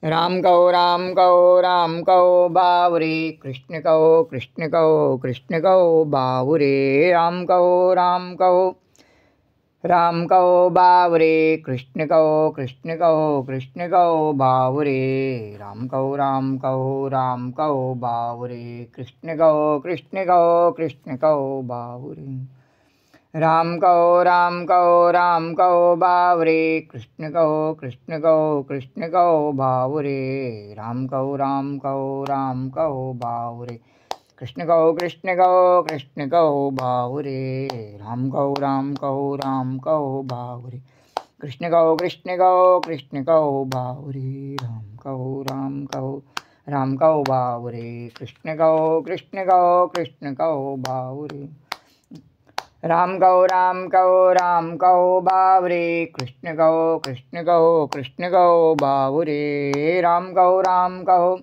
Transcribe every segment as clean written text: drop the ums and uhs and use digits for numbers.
राम कहो राम कहो राम कहो बावरे, कृष्ण कहो कृष्ण कहो कृष्ण कहो बावरे। राम कहो राम कहो राम कहो बावरे, कृष्ण कहो कृष्ण कहो कृष्ण कहो बावरे। राम कहो राम कहो राम कहो बावरे, कृष्ण कहो कृष्ण कहो कृष्ण कहो बावरे। राम कहो राम कहो राम कहो बावरे, कृष्ण कहो कृष्ण कहो कृष्ण कहो बावरे। राम कहो राम कहो राम कहो बावरे, कृष्ण कहो कृष्ण कहो कृष्ण कहो बावरे। राम कहो राम कहो राम कहो बावरे, कृष्ण कहो कृष्ण कहो कृष्ण कहो बावरे। राम कहो राम कहो राम कहो बावरे, कृष्ण कहो कृष्ण कहो कृष्ण कहो बावरे। राम कहो राम कहो राम कहो बावरे, कृष्ण कहो कृष्ण कहो कृष्ण कहो बावरे। राम कहो राम कहो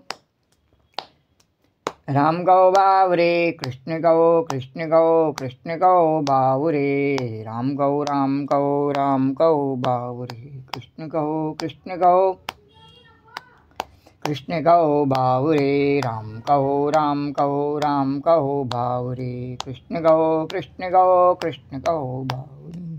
राम कहो बावरे, कृष्ण कहो कृष्ण कहो कृष्ण कहो बावरे। राम कहो राम कहो राम कहो बावरे, कृष्ण कहो कृष्ण कहो कृष्ण कहो बावरे। राम कहो राम कहो राम कहो बावरे, कृष्ण कहो कृष्ण कहो कृष्ण कहो बावरे।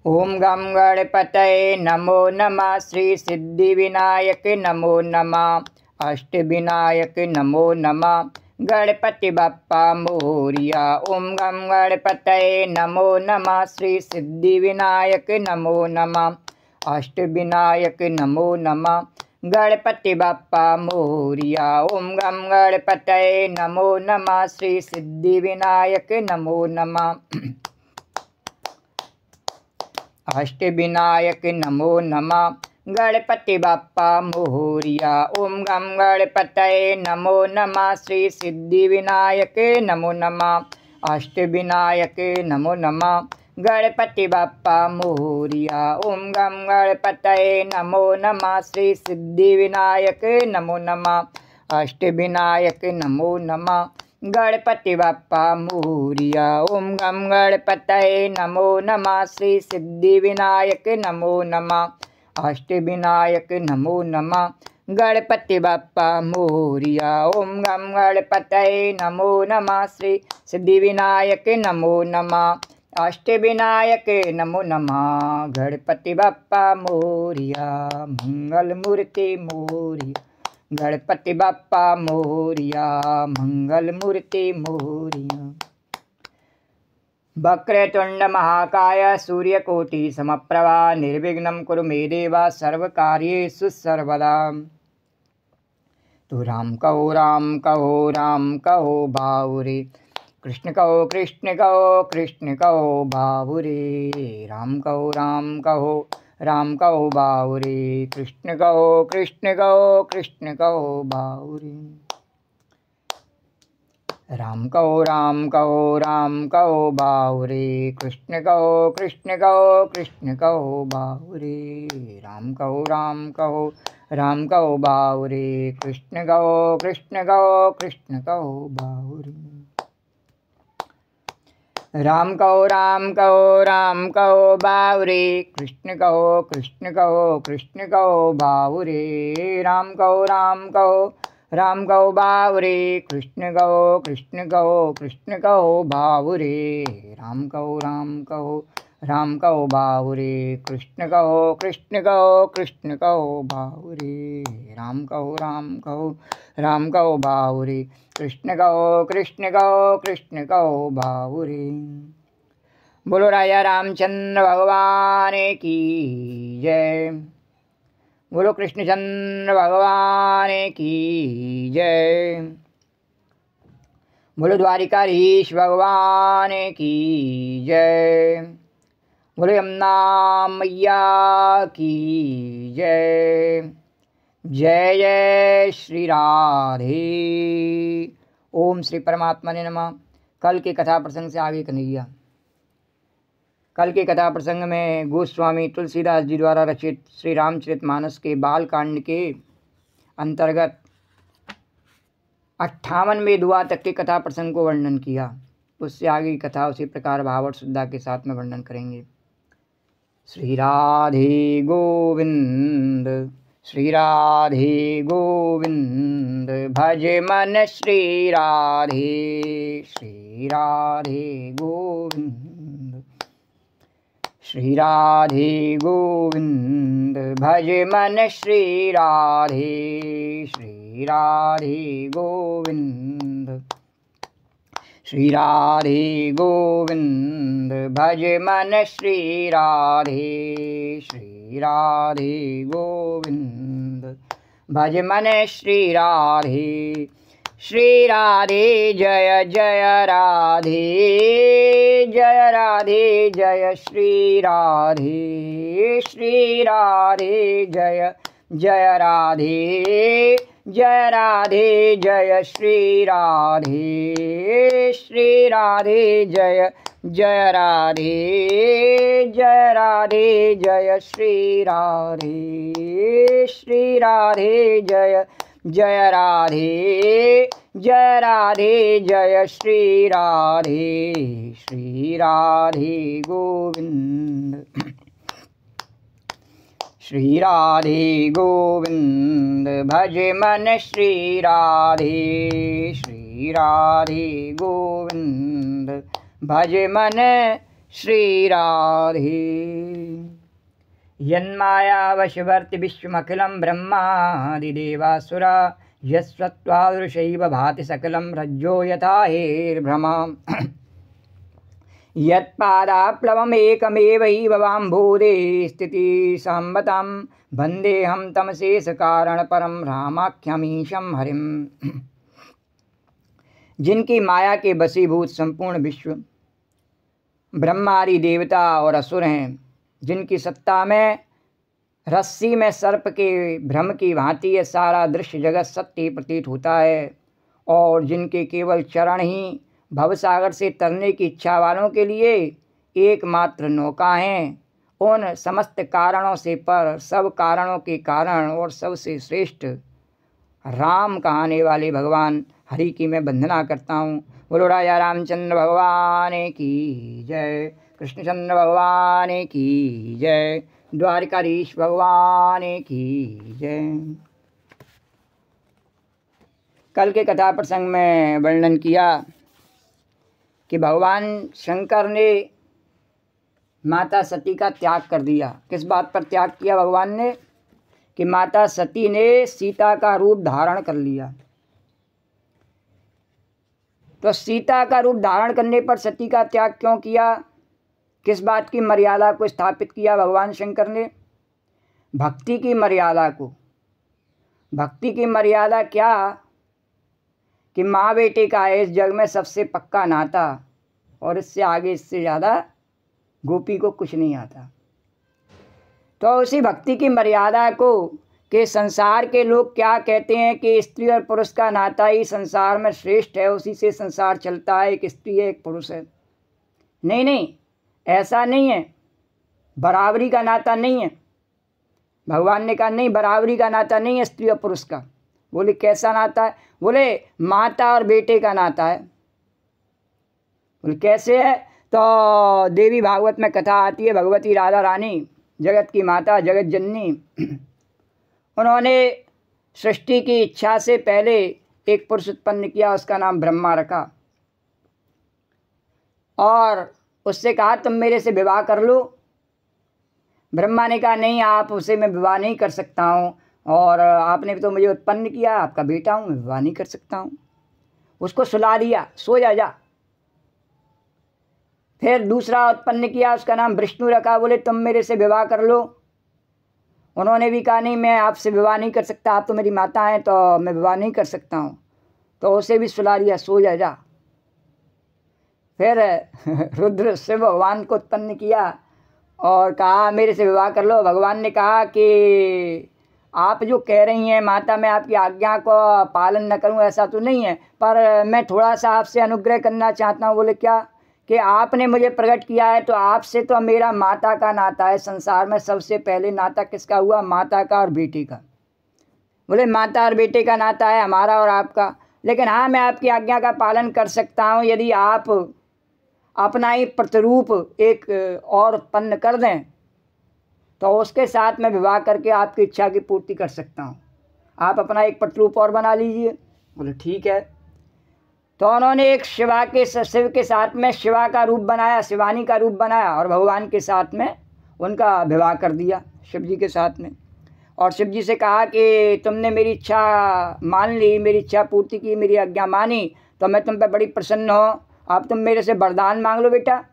ओम गम गणपतये नमो नमः, श्री सिद्धि विनायक नमो नमः, अष्ट विनायक नमो नमः, गणपति बप्पा मोरिया। ओम गम गणपतये नमो नमः, श्री सिद्धि विनायक नमो नमः, अष्ट विनायक नमो नमः, गणपति बप्पा मोरिया। ओम गम गणपतये नमो नमः, श्री सिद्धि विनायक नमो नमः, अष्ट विनायक नमो नमः, गणपति बप्पा मोरिया। ओम गम गणपतये नमो नमः, श्री सिद्धि विनायक नमो नमः, अष्ट विनायक नमो नमः, गणपति बप्पा मोरिया। ओम गम गणपतये नमो नमः, श्री सिद्धि विनायक नमो नमः, अष्ट विनायक नमो नमः, गणपति बप्पा मोरिया। ओम गम गणपतये नमो नमः, श्री सिद्धि विनायक नमो नमः, अष्ट विनायक नमो नमः, गणपति बप्पा मोरिया। ओम गम गणपतये नमो नमः, श्री सिद्धि विनायक नमो नमः, अष्ट विनायक नमो नमः, गणपति बप्पा मोरिया। मंगल मूर्ति मोरिया, गणपति बप्पा मोरिया, मंगल मूर्ति मोरिया। वक्रतुंड महाकाय सूर्यकोटि समप्रभा, निर्विघ्नं कुरु मे देव सर्वकार्येषु सर्वदा। तो राम कहो राम कहो राम कहो बावरे, कृष्ण कहो कृष्ण कहो कृष्ण कहो बावरे। राम कहो राम कहो राम कहो बावरे, कृष्ण कहो कृष्ण कहो कृष्ण कहो बावरे। राम कहो राम कहो राम कहो बावरे, कृष्ण कहो कृष्ण कहो कृष्ण कहो बावरे। राम कहो राम कहो राम कहो बावरे, कृष्ण कहो कृष्ण कहो कृष्ण कहो बावरे। राम कहो राम कहो राम कहो बावरे, कृष्ण कहो कृष्ण कहो कृष्ण कहो बावरे। राम कहो राम कहो राम कहो बावरे, कृष्ण कहो कृष्ण कहो कृष्ण कहो बावरे। राम कहो राम कहो राम कहो बावरे, कृष्ण कहो कृष्ण कहो कृष्ण कहो बावरे। राम कहो राम कहो राम कहो बावरे, कृष्ण कहो कृष्ण कहो कृष्ण कहो बावरे। बोलो राजा रामचंद्र भगवान की जय। बोलो कृष्णचंद्र भगवान की जय। बोलो द्वारिकाधीश भगवान की जय। बोलो यमुना मैया की जय। जय जय श्री राधे। ओम श्री परमात्मा ने नमः। कल के कथा प्रसंग से आगे कन्हैया। कल के कथा प्रसंग में गोस्वामी तुलसीदास जी द्वारा रचित श्री रामचरितमानस के बाल कांड के अंतर्गत 58वें दुआ तक के कथा प्रसंग को वर्णन किया। उससे आगे की कथा उसी प्रकार भाव और श्रद्धा के साथ में वर्णन करेंगे। श्री राधे गोविंद, श्री राधे गोविंद। भज मन श्री राधे, श्री राधे गोविंद, श्री राधे गोविंद। भज मन श्री राधे, श्री राधे गोविंद, श्री राधे गोविंद। भज मन श्री राधे, श्री राधे गोविंद। भज मन श्री राधे, श्री राधे जय जय राधे, जय राधे जय श्री राधे, श्री राधे जय जय राधे, जय राधे जय श्री राधे, श्री राधे जय जय राधे, जय राधे जय श्री राधे, श्री राधे जय जय राधे, जय राधे जय श्री राधे, श्री राधे गोविंद, श्री राधे गोविंद। भज मन श्री राधे, श्री राधे गोविंद। भज मन श्री राधे। यन्मायावशवर्ति विश्वमखिलं ब्रह्मादिदेवासुरा, यस्त्वादृशैव भाति सकलं रज्जो यथा हेर्भ्रमा। यत्पादाप्लवमेकमेवैव वाम्भूरे स्थिति संवतं, वन्देऽहं तमशेषकारणपरं रामाख्यमीशं हरिम्। जिनकी माया के वशीभूत संपूर्ण विश्व ब्रह्मादि देवता और असुर हैं, जिनकी सत्ता में रस्सी में सर्प के भ्रम की भांति ये सारा दृश्य जगत सत्य प्रतीत होता है, और जिनके केवल चरण ही भवसागर से तरने की इच्छा वालों के लिए एकमात्र नौका हैं, उन समस्त कारणों से पर, सब कारणों के कारण और सबसे श्रेष्ठ राम कहाने वाले भगवान हरि की मैं वंदना करता हूँ। बोलो राजा रामचंद्र भगवान की जय, कृष्णचंद्र भगवान की जय, द्वारिकाधीश भगवान की जय। कल के कथा प्रसंग में वर्णन किया कि भगवान शंकर ने माता सती का त्याग कर दिया। किस बात पर त्याग किया भगवान ने? कि माता सती ने सीता का रूप धारण कर लिया। तो सीता का रूप धारण करने पर सती का त्याग क्यों किया? किस बात की मर्यादा को स्थापित किया भगवान शंकर ने? भक्ति की मर्यादा को। भक्ति की मर्यादा क्या? कि माँ बेटे का है इस जग में सबसे पक्का नाता, और इससे आगे इससे ज़्यादा गोपी को कुछ नहीं आता। तो उसी भक्ति की मर्यादा को कि संसार के लोग क्या कहते हैं कि स्त्री और पुरुष का नाता ही संसार में श्रेष्ठ है, उसी से संसार चलता है, एक स्त्री है एक पुरुष है। नहीं नहीं, ऐसा नहीं है, बराबरी का नाता नहीं है। भगवान ने कहा नहीं, बराबरी का नाता नहीं है स्त्री और पुरुष का। बोले कैसा नाता है? बोले माता और बेटे का नाता है। बोले कैसे है? तो देवी भागवत में कथा आती है, भगवती राधा रानी जगत की माता जगत जननी, उन्होंने सृष्टि की इच्छा से पहले एक पुरुष उत्पन्न किया, उसका नाम ब्रह्मा रखा, और उससे कहा तुम मेरे से विवाह कर लो। ब्रह्मा ने कहा नहीं, आप उसे मैं विवाह नहीं कर सकता हूँ, और आपने तो मुझे उत्पन्न किया, आपका बेटा हूँ, मैं विवाह नहीं कर सकता हूँ। उसको सुला दिया, सो जा। फिर दूसरा उत्पन्न किया, उसका नाम विष्णु रखा, बोले तुम मेरे से विवाह कर लो। उन्होंने भी कहा नहीं, मैं आपसे विवाह नहीं कर सकता, आप तो मेरी माता हैं, तो मैं विवाह नहीं कर सकता हूँ। तो उसे भी सुला दिया, सो जा। फिर रुद्र शिव भगवान को उत्पन्न किया और कहा मेरे से विवाह कर लो। भगवान ने कहा कि आप जो कह रही हैं माता, मैं आपकी आज्ञा को पालन न करूं ऐसा तो नहीं है, पर मैं थोड़ा सा आपसे अनुग्रह करना चाहता हूं। बोले क्या? कि आपने मुझे प्रकट किया है, तो आपसे तो मेरा माता का नाता है। संसार में सबसे पहले नाता किसका हुआ? माता का और बेटे का। बोले माता और बेटे का नाता है हमारा और आपका, लेकिन हाँ मैं आपकी आज्ञा का पालन कर सकता हूँ यदि आप अपना ही प्रतिरूप एक और उत्पन्न कर दें, तो उसके साथ मैं विवाह करके आपकी इच्छा की पूर्ति कर सकता हूँ, आप अपना एक पटरूप और बना लीजिए। बोले ठीक है। तो उन्होंने एक शिव के साथ में शिवा का रूप बनाया, शिवानी का रूप बनाया और भगवान के साथ में उनका विवाह कर दिया शिव जी के साथ में। और शिव जी से कहा कि तुमने मेरी इच्छा मान ली, मेरी इच्छा पूर्ति की, मेरी आज्ञा मानी, तो मैं तुम पे बड़ी प्रसन्न हूँ, अब तुम मेरे से वरदान मांग लो बेटा।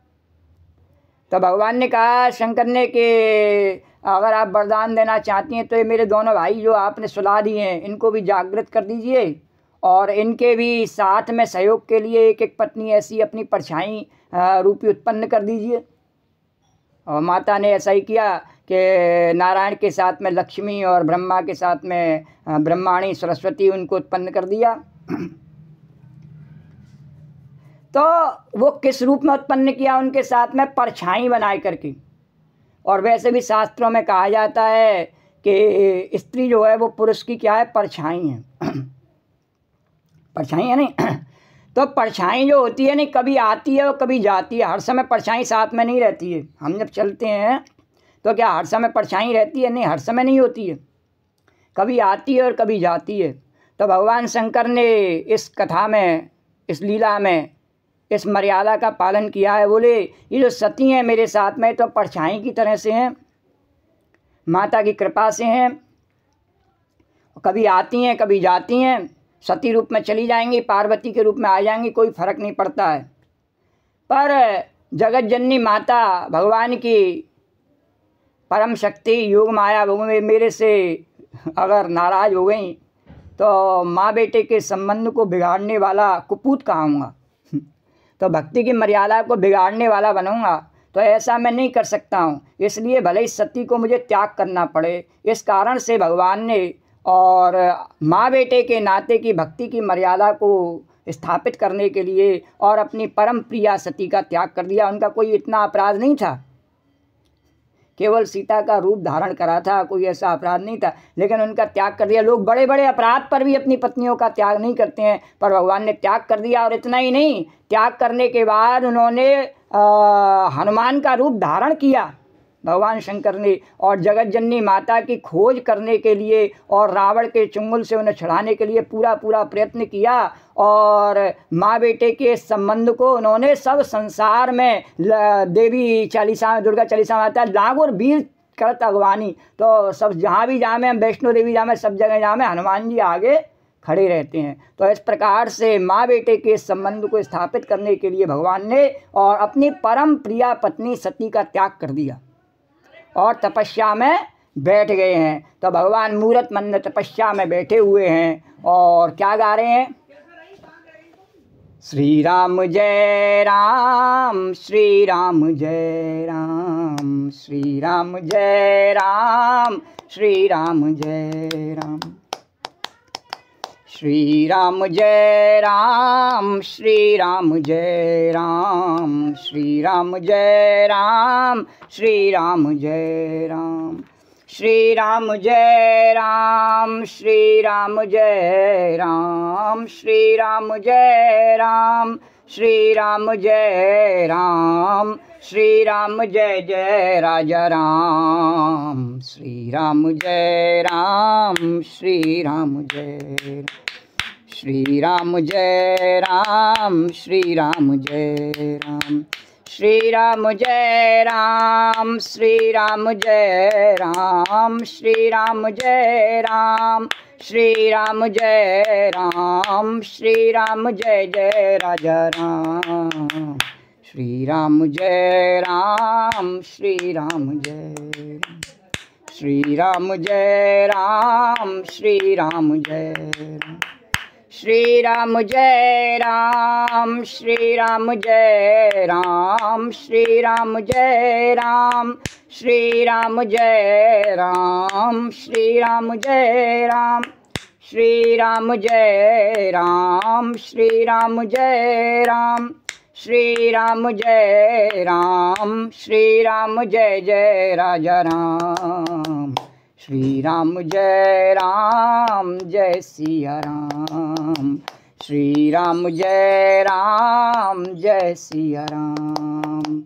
तो भगवान ने कहा शंकर ने कि अगर आप वरदान देना चाहती हैं तो ये मेरे दोनों भाई जो आपने सुला दिए हैं इनको भी जागृत कर दीजिए और इनके भी साथ में सहयोग के लिए एक एक पत्नी ऐसी अपनी परछाई रूपी उत्पन्न कर दीजिए। और माता ने ऐसा ही किया कि नारायण के साथ में लक्ष्मी और ब्रह्मा के साथ में ब्रह्माणी सरस्वती उनको उत्पन्न कर दिया। तो वो किस रूप में उत्पन्न किया? उनके साथ में परछाई बनाए करके। और वैसे भी शास्त्रों में कहा जाता है कि स्त्री जो है वो पुरुष की क्या है? परछाई है। परछाई है नहीं। तो परछाई जो होती है नहीं, कभी आती है और कभी जाती है, हर समय परछाई साथ में नहीं रहती है। हम जब चलते हैं तो क्या हर समय परछाई रहती है? नहीं, हर समय नहीं होती है, कभी आती है और कभी जाती है। तो भगवान शंकर ने इस कथा में, इस लीला में इस मर्यादा का पालन किया है। बोले ये जो सती हैं मेरे साथ में तो परछाई की तरह से हैं, माता की कृपा से हैं, कभी आती हैं कभी जाती हैं, सती रूप में चली जाएंगी, पार्वती के रूप में आ जाएंगी, कोई फर्क नहीं पड़ता है। पर जगत जननी माता भगवान की परम शक्ति योग माया मेरे से अगर नाराज़ हो गई तो माँ बेटे के संबंध को बिगाड़ने वाला कुपूत कहूँगा, तो भक्ति की मर्यादा को बिगाड़ने वाला बनूंगा। तो ऐसा मैं नहीं कर सकता हूँ, इसलिए भले ही सती को मुझे त्याग करना पड़े। इस कारण से भगवान ने और माँ बेटे के नाते की भक्ति की मर्यादा को स्थापित करने के लिए और अपनी परम प्रिया सती का त्याग कर दिया। उनका कोई इतना अपराध नहीं था, केवल सीता का रूप धारण करा था, कोई ऐसा अपराध नहीं था, लेकिन उनका त्याग कर दिया। लोग बड़े बड़े अपराध पर भी अपनी पत्नियों का त्याग नहीं करते हैं, पर भगवान ने त्याग कर दिया। और इतना ही नहीं, त्याग करने के बाद उन्होंने हनुमान का रूप धारण किया भगवान शंकर ने, और जगत जननी माता की खोज करने के लिए और रावण के चुंगल से उन्हें छुड़ाने के लिए पूरा प्रयत्न किया। और माँ बेटे के संबंध को उन्होंने सब संसार में, देवी चालीसा में, दुर्गा चालीसा में आता है, लांगुर वीर करत अगवानी, तो सब जहाँ भी जामे, हम वैष्णो देवी जामे, सब जगह जामे, हनुमान जी आगे खड़े रहते हैं। तो इस प्रकार से माँ बेटे के संबंध को स्थापित करने के लिए भगवान ने और अपनी परम प्रिया पत्नी सती का त्याग कर दिया और तपस्या में बैठ गए हैं। तो भगवान मूरत मंद तपस्या में बैठे हुए हैं और क्या गा रहे हैं? श्री राम जय राम, श्री राम जय राम, श्री राम जय राम, श्री राम जय राम, श्री राम जय राम, श्री राम जय राम, श्री राम जय राम, श्री राम जय राम, श्री राम जय राम, श्री राम जय राम, श्री राम जय राम, श्री राम जय राम, श्री राम जय जय राजा राम, श्री राम जय राम, श्री राम जय, श्री राम जय राम, श्री राम जय राम, श्री राम जय राम, श्री राम जय राम, श्री राम जय राम, श्री राम जय राम, श्री राम जय जय राजा राम, श्री राम जय राम, श्री राम जय, श्री राम जय राम, श्री राम जय राम, श्री राम जय राम, श्री राम जय राम, श्री राम जय राम, श्री राम जय राम, श्री राम जय राम, श्री राम जय राम, श्री राम जय राम, श्री राम जय राम, श्री राम जय जय राजा राम, श्री राम जय राम, जय सिया राम, श्री राम जय राम, जय सिया राम,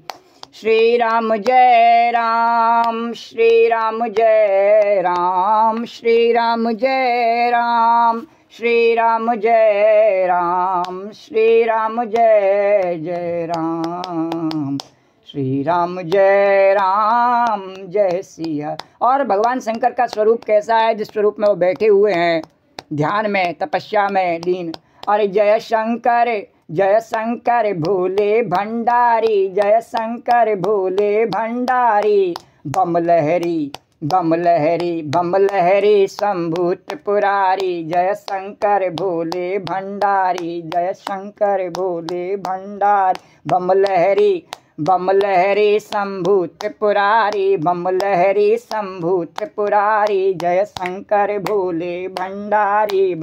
श्री राम जय राम, श्री राम जय राम, श्री राम जय राम, श्री राम जय राम, श्री राम जय जय राम, श्री राम जय राम जय सिया। और भगवान शंकर का स्वरूप कैसा है, जिस स्वरूप में वो बैठे हुए हैं ध्यान में, तपस्या में लीन। अरे जय शंकर भोले भंडारी, जय शंकर भोले भंडारी, बम लहरी बम लहरी बम लहरी शंभु त्रिपुरारी, जय शंकर भोले भंडारी, जय शंकर भोले भंडारी, बम लहरी शंभु त्रिपुरारी, बम लहरी शंभु त्रिपुरारी, जय शंकर भोले भंडारी,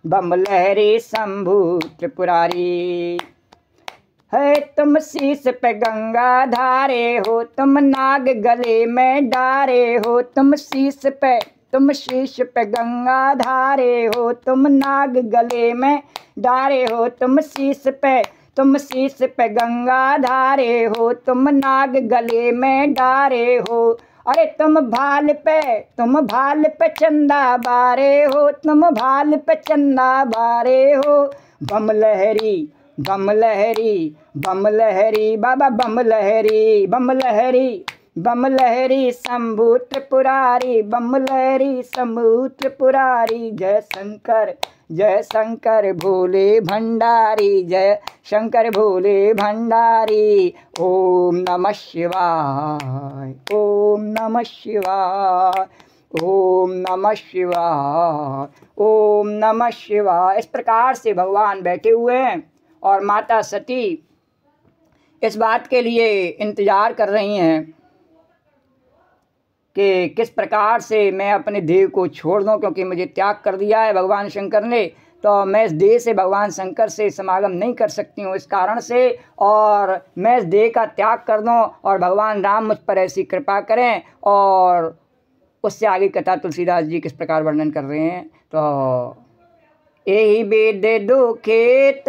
बम लहरी शंभु त्रिपुरारी। है तुम शीस पे गंगा धारे हो, तुम नाग गले में डारे हो, तुम शीश पे गंगा धारे हो, तुम नाग गले में डारे हो, तुम शीश पे गंगा धारे हो, तुम नाग गले में डारे हो। अरे तुम भाल पे चंदा बारे हो, तुम भाल पे चंदा बारे हो, बम लहरी बाबा, बम लहरी शंभु त्रिपुरारी, बम लहरी शंभु त्रिपुरारी, जय शंकर भोले भंडारी, जय शंकर भोले भंडारी। ओम नमः शिवाय, ओम नमः शिवाय, ओम नमः शिवाय, ओम नमः शिवाय। इस प्रकार से भगवान बैठे हुए हैं और माता सती इस बात के लिए इंतजार कर रही हैं कि किस प्रकार से मैं अपने देह को छोड़ दूं, क्योंकि मुझे त्याग कर दिया है भगवान शंकर ने, तो मैं इस देह से भगवान शंकर से समागम नहीं कर सकती हूँ इस कारण से, और मैं इस देह का त्याग कर दूं और भगवान राम मुझ पर ऐसी कृपा करें। और उससे आगे कथा तुलसीदास जी किस प्रकार वर्णन कर रहे हैं, तो यही वेद दो खेत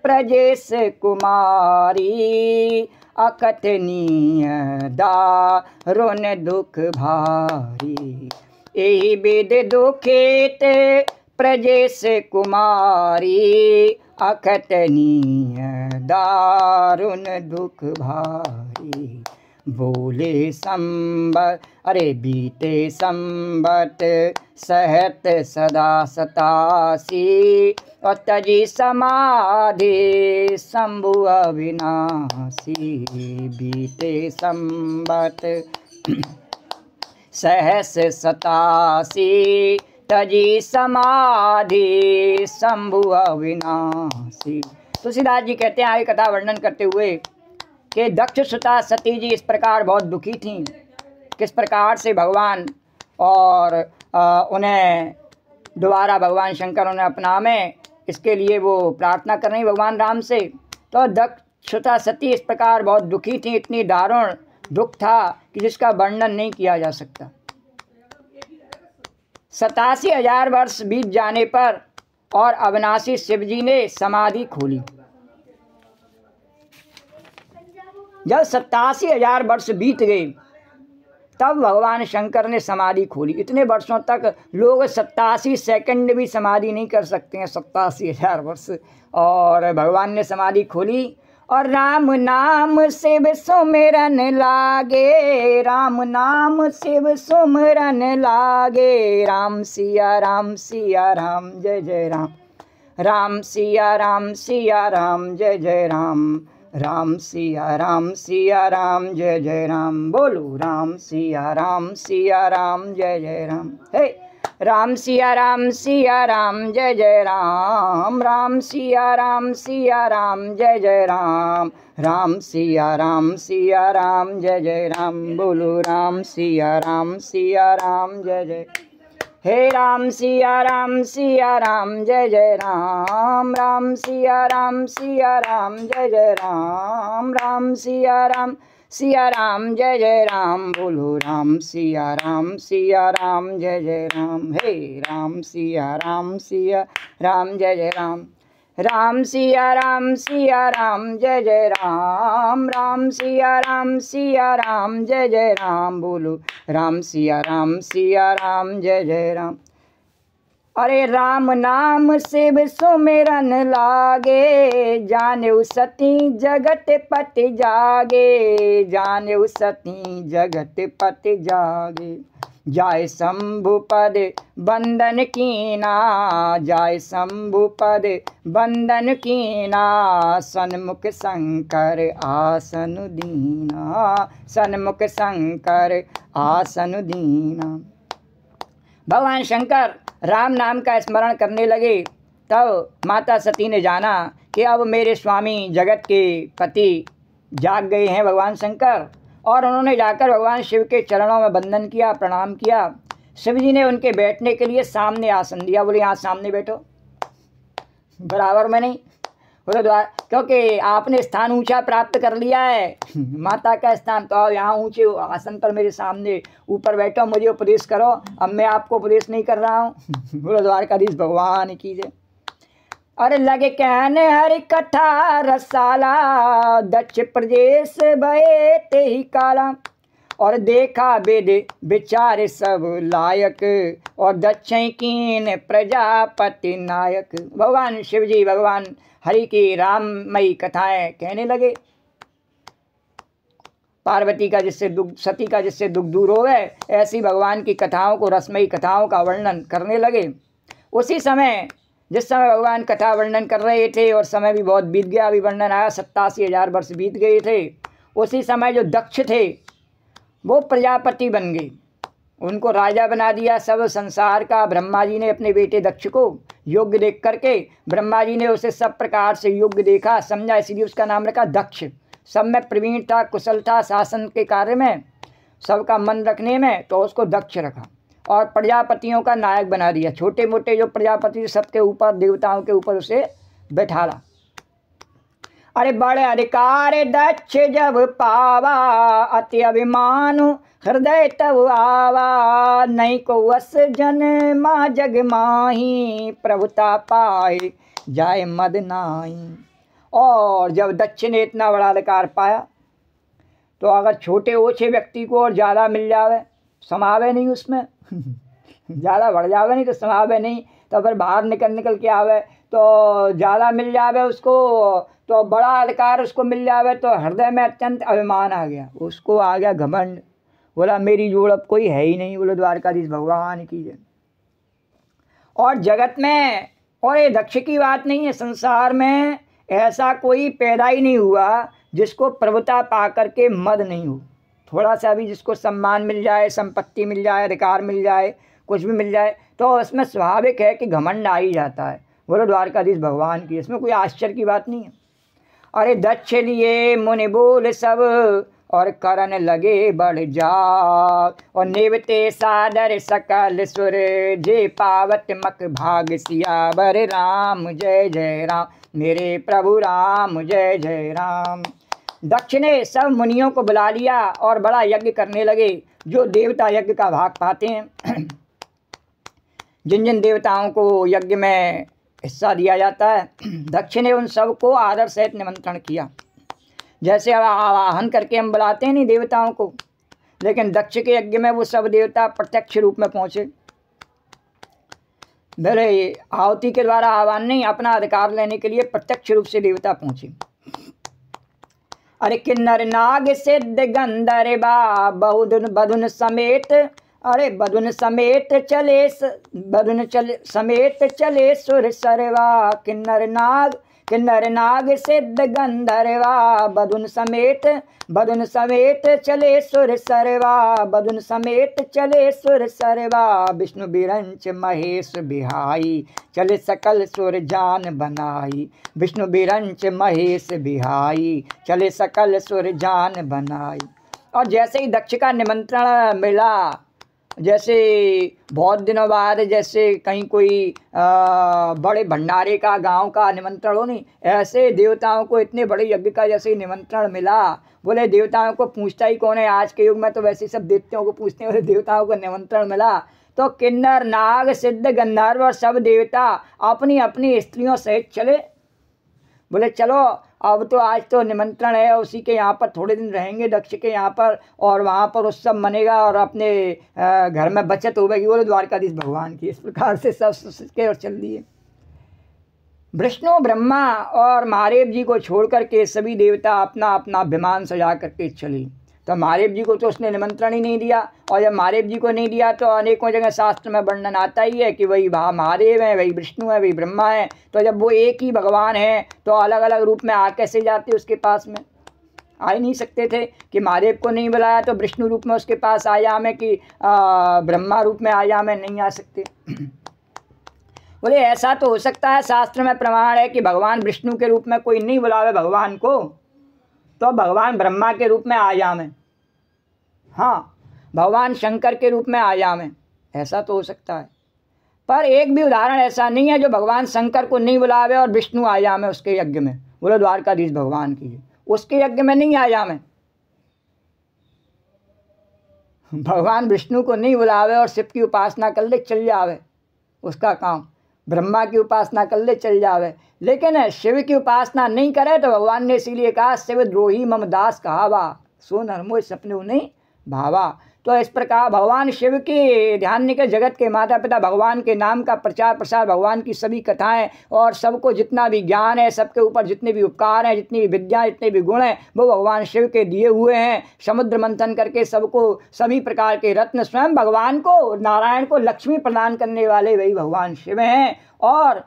प्रजेश कुमारी, अकथनीय दारुण दुख भारी। यही वेद दो खेत प्रजेश कुमारी, अकथनीय दारुण दुख भारी। बोले संबत बीते संबत सहत सदा 87, और तजी समाधि शंभु अविनाशी। बीते संबत सहस 87, तजी समाधि शंभु अविनाशी। तुलसीदास जी कहते हैं आगे कथा वर्णन करते हुए कि दक्ष सुता सती जी इस प्रकार बहुत दुखी थीं, किस प्रकार से भगवान और उन्हें दोबारा भगवान शंकर उन्हें अपना में, इसके लिए वो प्रार्थना कर रही भगवान राम से। तो दक्ष सुता सती इस प्रकार बहुत दुखी थी, इतनी दारुण दुख था कि जिसका वर्णन नहीं किया जा सकता। 87,000 वर्ष बीत जाने पर और अविनाशी शिव जी ने समाधि खोली। जब 87,000 वर्ष बीत गए तब भगवान शंकर ने समाधि खोली। इतने वर्षों तक लोग 87 सेकंड भी समाधि नहीं कर सकते हैं, 87,000 वर्ष, और भगवान ने समाधि खोली। और राम नाम शिव सुमिरन लागे, राम नाम शिव सुमिरन लागे, राम सिया राम जय जय राम, राम सिया राम जय जय राम, राम सिया राम जय जय राम। बोलो राम सिया राम जय जय राम। हे राम सिया राम जय जय राम, राम सिया राम जय जय राम, राम सिया राम जय जय राम। बोलो राम सिया राम जय जय। हे राम सिया राम जय जय राम, राम सिया राम जय जय राम, राम सिया राम जय जय राम। बोलो राम सिया राम जय जय राम। हे राम सिया राम जय जय राम, राम सिया राम जय जय राम, राम सिया राम जय जय राम, बोलो राम सिया राम जय जय राम। अरे राम नाम शिव सुमिरन लागे, जाने सती जगत पति जागे, जाने सती जगत पति जागे। जाय शंभु पद बंदन कीना, जाय शंभु पद बंदन कीना, सन्मुख शंकर आसन दीना, सन्मुख शंकर आसन दीना। भगवान शंकर राम नाम का स्मरण करने लगे, तब माता सती ने जाना कि अब मेरे स्वामी जगत के पति जाग गए हैं भगवान शंकर, और उन्होंने जाकर भगवान शिव के चरणों में वंदन किया, प्रणाम किया। शिव जी ने उनके बैठने के लिए सामने आसन दिया, बोले यहाँ सामने बैठो, बराबर में नहीं, बोले द्वार, क्योंकि आपने स्थान ऊंचा प्राप्त कर लिया है, माता का स्थान, तो अब यहाँ ऊंचे आसन पर मेरे सामने ऊपर बैठो, मुझे उपदेश करो। अब मैं आपको उपदेश नहीं कर रहा हूँ। बोले द्वारकाधीश भगवान की जय। अरे लगे कहने हरि कथा रसाला, दक्ष प्रदेश भये ते ही काला, और देखा वेद विचार सब लायक, और दक्ष कीन प्रजापति नायक। भगवान शिव जी भगवान हरि की राममयी कथाएं कहने लगे। पार्वती का जिससे दुख, सती का जिससे दुख दूर हो गए, ऐसी भगवान की कथाओं को, रसमयी कथाओं का वर्णन करने लगे। उसी समय जिस समय भगवान कथा वर्णन कर रहे थे, और समय भी बहुत बीत गया, अभी वर्णन आया 87,000 वर्ष बीत गए थे, उसी समय जो दक्ष थे वो प्रजापति बन गए, उनको राजा बना दिया सब संसार का। ब्रह्मा जी ने अपने बेटे दक्ष को योग्य देख करके, ब्रह्मा जी ने उसे सब प्रकार से योग्य देखा, समझा, इसलिए उसका नाम रखा दक्ष। सब में प्रवीण था, कुशल था, शासन के कार्य में, सबका मन रखने में, तो उसको दक्ष रखा और प्रजापतियों का नायक बना दिया। छोटे मोटे जो प्रजापति सबके ऊपर, देवताओं के ऊपर उसे बैठाला। अरे बड़े अधिकार दक्ष जब पावा, अति अभिमान हृदय तब आवा, नहीं को वस जन माँ जग माही, प्रभुता पाए जाए मद नाही। और जब दक्ष ने इतना बड़ा अधिकार पाया, तो अगर छोटे ओछे व्यक्ति को और ज़्यादा मिल जावे, समावे नहीं उसमें, ज़्यादा बढ़ जावे नहीं तो समावे नहीं, तो फिर बाहर निकल के आवे तो ज़्यादा मिल जावे उसको, तो बड़ा अधिकार उसको मिल जावे, तो हृदय में अत्यंत अभिमान आ गया, उसको आ गया घमंड, बोला मेरी जोड़ अब कोई है ही नहीं। बोले द्वारकाधीश भगवान की जय। और जगत में, और ये दक्ष की बात नहीं है, संसार में ऐसा कोई पैदा ही नहीं हुआ जिसको प्रभुता पा करके मद नहीं हो। थोड़ा सा भी जिसको सम्मान मिल जाए, संपत्ति मिल जाए, अधिकार मिल जाए, कुछ भी मिल जाए, तो उसमें स्वाभाविक है कि घमंड आ ही जाता है। बोलो द्वारकाधीश भगवान की, इसमें कोई आश्चर्य की बात नहीं है। अरे दक्ष लिए मुनि बोल सब, और करन लगे बढ़ जा, और नेवते सादर सकल सुर, जे पावत मक भाग सियावर राम जय जय राम, मेरे प्रभु राम जय जय राम। दक्ष ने सब मुनियों को बुला लिया और बड़ा यज्ञ करने लगे, जो देवता यज्ञ का भाग पाते हैं। जिन जिन देवताओं को यज्ञ में हिस्सा दिया जाता है, दक्ष ने उन सब को आदर सहित निमंत्रण किया। जैसे अब आवाहन करके हम बुलाते हैं नहीं देवताओं को, लेकिन दक्ष के यज्ञ में वो सब देवता प्रत्यक्ष रूप में पहुँचे। भले आहुति के द्वारा आह्वान नहीं, अपना अधिकार लेने के लिए प्रत्यक्ष रूप से देवता पहुँचे। अरे किन्नर नाग सिद्ध गंधर्वा, बहुधुन बधुन समेत, अरे बधुन समेत चले, समेत चले सुर सरवा। किन्नर नाग सिद्ध गंधर्वा, बधुन समेत चले सुर सरवा, बधुन समेत चले सुर सरवा। विष्णु बिरंच महेश बिहाई, चले सकल सुर जान बनाई, विष्णु बिरंच महेश बिहाई, चले सकल सुर जान बनाई। और जैसे ही दक्ष का निमंत्रण मिला, जैसे बहुत दिनों बाद जैसे कहीं कोई बड़े भंडारे का, गांव का निमंत्रण हो नहीं, ऐसे देवताओं को इतने बड़े यज्ञ का जैसे निमंत्रण मिला, बोले देवताओं को पूछता ही कौन है, आज के युग में तो वैसे सब देवताओं को पूछते हैं, बोले देवताओं को निमंत्रण मिला तो किन्नर नाग सिद्ध गंधर्व और सब देवता अपनी अपनी स्त्रियों सहित चले बोले चलो अब तो आज तो निमंत्रण है, उसी के यहाँ पर थोड़े दिन रहेंगे दक्ष के यहाँ पर, और वहाँ पर उत्सव मनेगा और अपने घर में बचत होगी। बोले द्वारकाधीश भगवान की। इस प्रकार से सब के और चल दिए। विष्णु ब्रह्मा और महादेव जी को छोड़ करके सभी देवता अपना अपना विमान सजा करके चली। तो महादेव जी को तो उसने निमंत्रण ही नहीं दिया, और जब महादेव जी को नहीं दिया तो अनेकों जगह शास्त्र में वर्णन आता ही है कि वही महादेव है, वही विष्णु है, वही ब्रह्मा है। तो जब वो एक ही भगवान है तो अलग अलग रूप में आ कैसे जाते उसके पास में? आ ही नहीं सकते थे। कि महादेव को नहीं बुलाया तो विष्णु रूप में उसके पास आया में, कि ब्रह्मा रूप में आया में, नहीं आ सकते। बोले ऐसा तो हो सकता है, शास्त्र में प्रमाण है कि भगवान विष्णु के रूप में कोई नहीं बुलावे भगवान को, तो भगवान ब्रह्मा के रूप में आ जावे, हाँ भगवान शंकर के रूप में आ जावे, ऐसा तो हो सकता है। पर एक भी उदाहरण ऐसा नहीं है जो भगवान शंकर को नहीं बुलावे और विष्णु आ जावे उसके यज्ञ में। बोलो द्वारकाधीश भगवान की, उसके यज्ञ में नहीं आ जावे। भगवान विष्णु को नहीं बुलावे और शिव की उपासना कर ले चल जावे उसका काम, ब्रह्मा की उपासना कर ले चल जावे। लेकिन शिव की उपासना नहीं करे तो भगवान ने इसीलिए कहा शिव द्रोही मम दास कहावा, सो नरमोय सपने नहीं भावा। तो इस प्रकार भगवान शिव की ध्यान निकल जगत के माता पिता भगवान के नाम का प्रचार प्रसार, भगवान की सभी कथाएं और सबको जितना भी ज्ञान है, सबके ऊपर जितने भी उपकार हैं, जितनी भी विद्या, जितने भी गुण हैं, वो भगवान शिव के दिए हुए हैं। समुद्र मंथन करके सबको सभी प्रकार के रत्न स्वयं भगवान को, नारायण को लक्ष्मी प्रदान करने वाले वही भगवान शिव हैं। और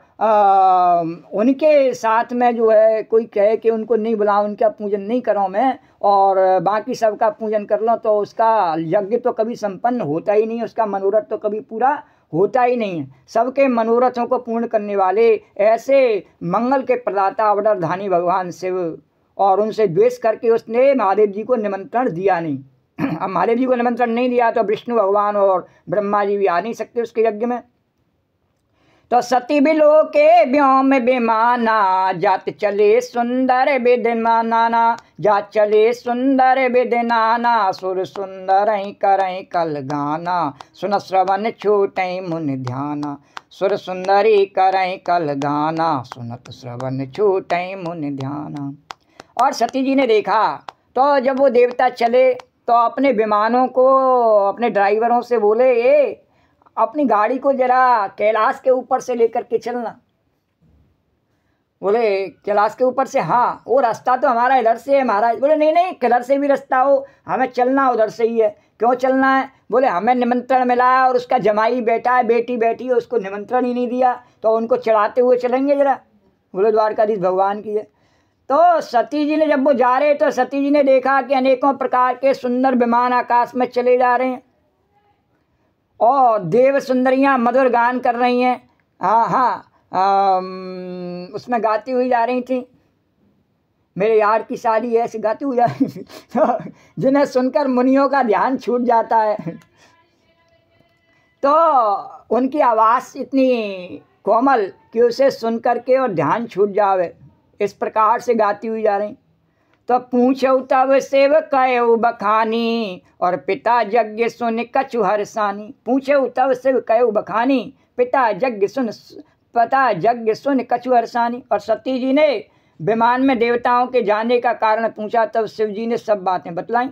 उनके साथ में जो है कोई कहे कि उनको नहीं बुलाऊं, उनका पूजन नहीं करूं मैं और बाकी सबका पूजन कर लो, तो उसका यज्ञ तो कभी संपन्न होता ही नहीं, उसका मनोरथ तो कभी पूरा होता ही नहीं है। सबके मनोरथों को पूर्ण करने वाले ऐसे मंगल के प्रदाता अवतारधानी भगवान शिव, और उनसे द्वेष करके उसने महादेव जी को निमंत्रण दिया नहीं। अब महादेव जी को निमंत्रण नहीं दिया तो विष्णु भगवान और ब्रह्मा जी भी आ नहीं सकते उसके यज्ञ में। तो सती बिलो के व्योम विमाना, जात चले सुंदर विद्यमाना, जात चले सुंदर विद्यनाना, सुर सुंदर करई कल गाना, सुन श्रवण छूटई मुनि ध्याना, सुर सुंदरी करई कल गाना, सुनत श्रवण छूटई मुनि ध्याना। और सती जी ने देखा तो जब वो देवता चले तो अपने विमानों को अपने ड्राइवरों से बोले, ए अपनी गाड़ी को जरा कैलाश के ऊपर से लेकर के चलना। बोले कैलाश के ऊपर से? हाँ, वो रास्ता तो हमारा इधर से है महाराज। बोले नहीं नहीं, किधर से भी रास्ता हो, हमें चलना उधर से ही है। क्यों चलना है? बोले हमें निमंत्रण मिला है और उसका जमाई बेटा है, बेटी बैठी है, उसको निमंत्रण ही नहीं दिया, तो उनको चढ़ाते हुए चलेंगे जरा। बोले द्वारकाधीश भगवान की है। तो सती जी ने जब वो जा रहे तो सती जी ने देखा कि अनेकों प्रकार के सुंदर विमान आकाश में चले जा रहे हैं और देव सुंदरियां मधुर गान कर रही हैं। उसमें गाती हुई जा रही थी, मेरे यार की शादी ऐसे गाती हुई जा रही थी, तो जिन्हें सुनकर मुनियों का ध्यान छूट जाता है। तो उनकी आवाज़ इतनी कोमल कि उसे सुन करके और ध्यान छूट जावे, इस प्रकार से गाती हुई जा रही। तो पूछो तब सेव कयो बखानी, और पिता यज्ञ सुन कछु हरसानी। पूछो तब सेव कयो बखानी, पिता यज्ञ सुन कछु हरसानी। और सती जी ने विमान में देवताओं के जाने का कारण पूछा, तब शिव जी ने सब बातें बतलाई।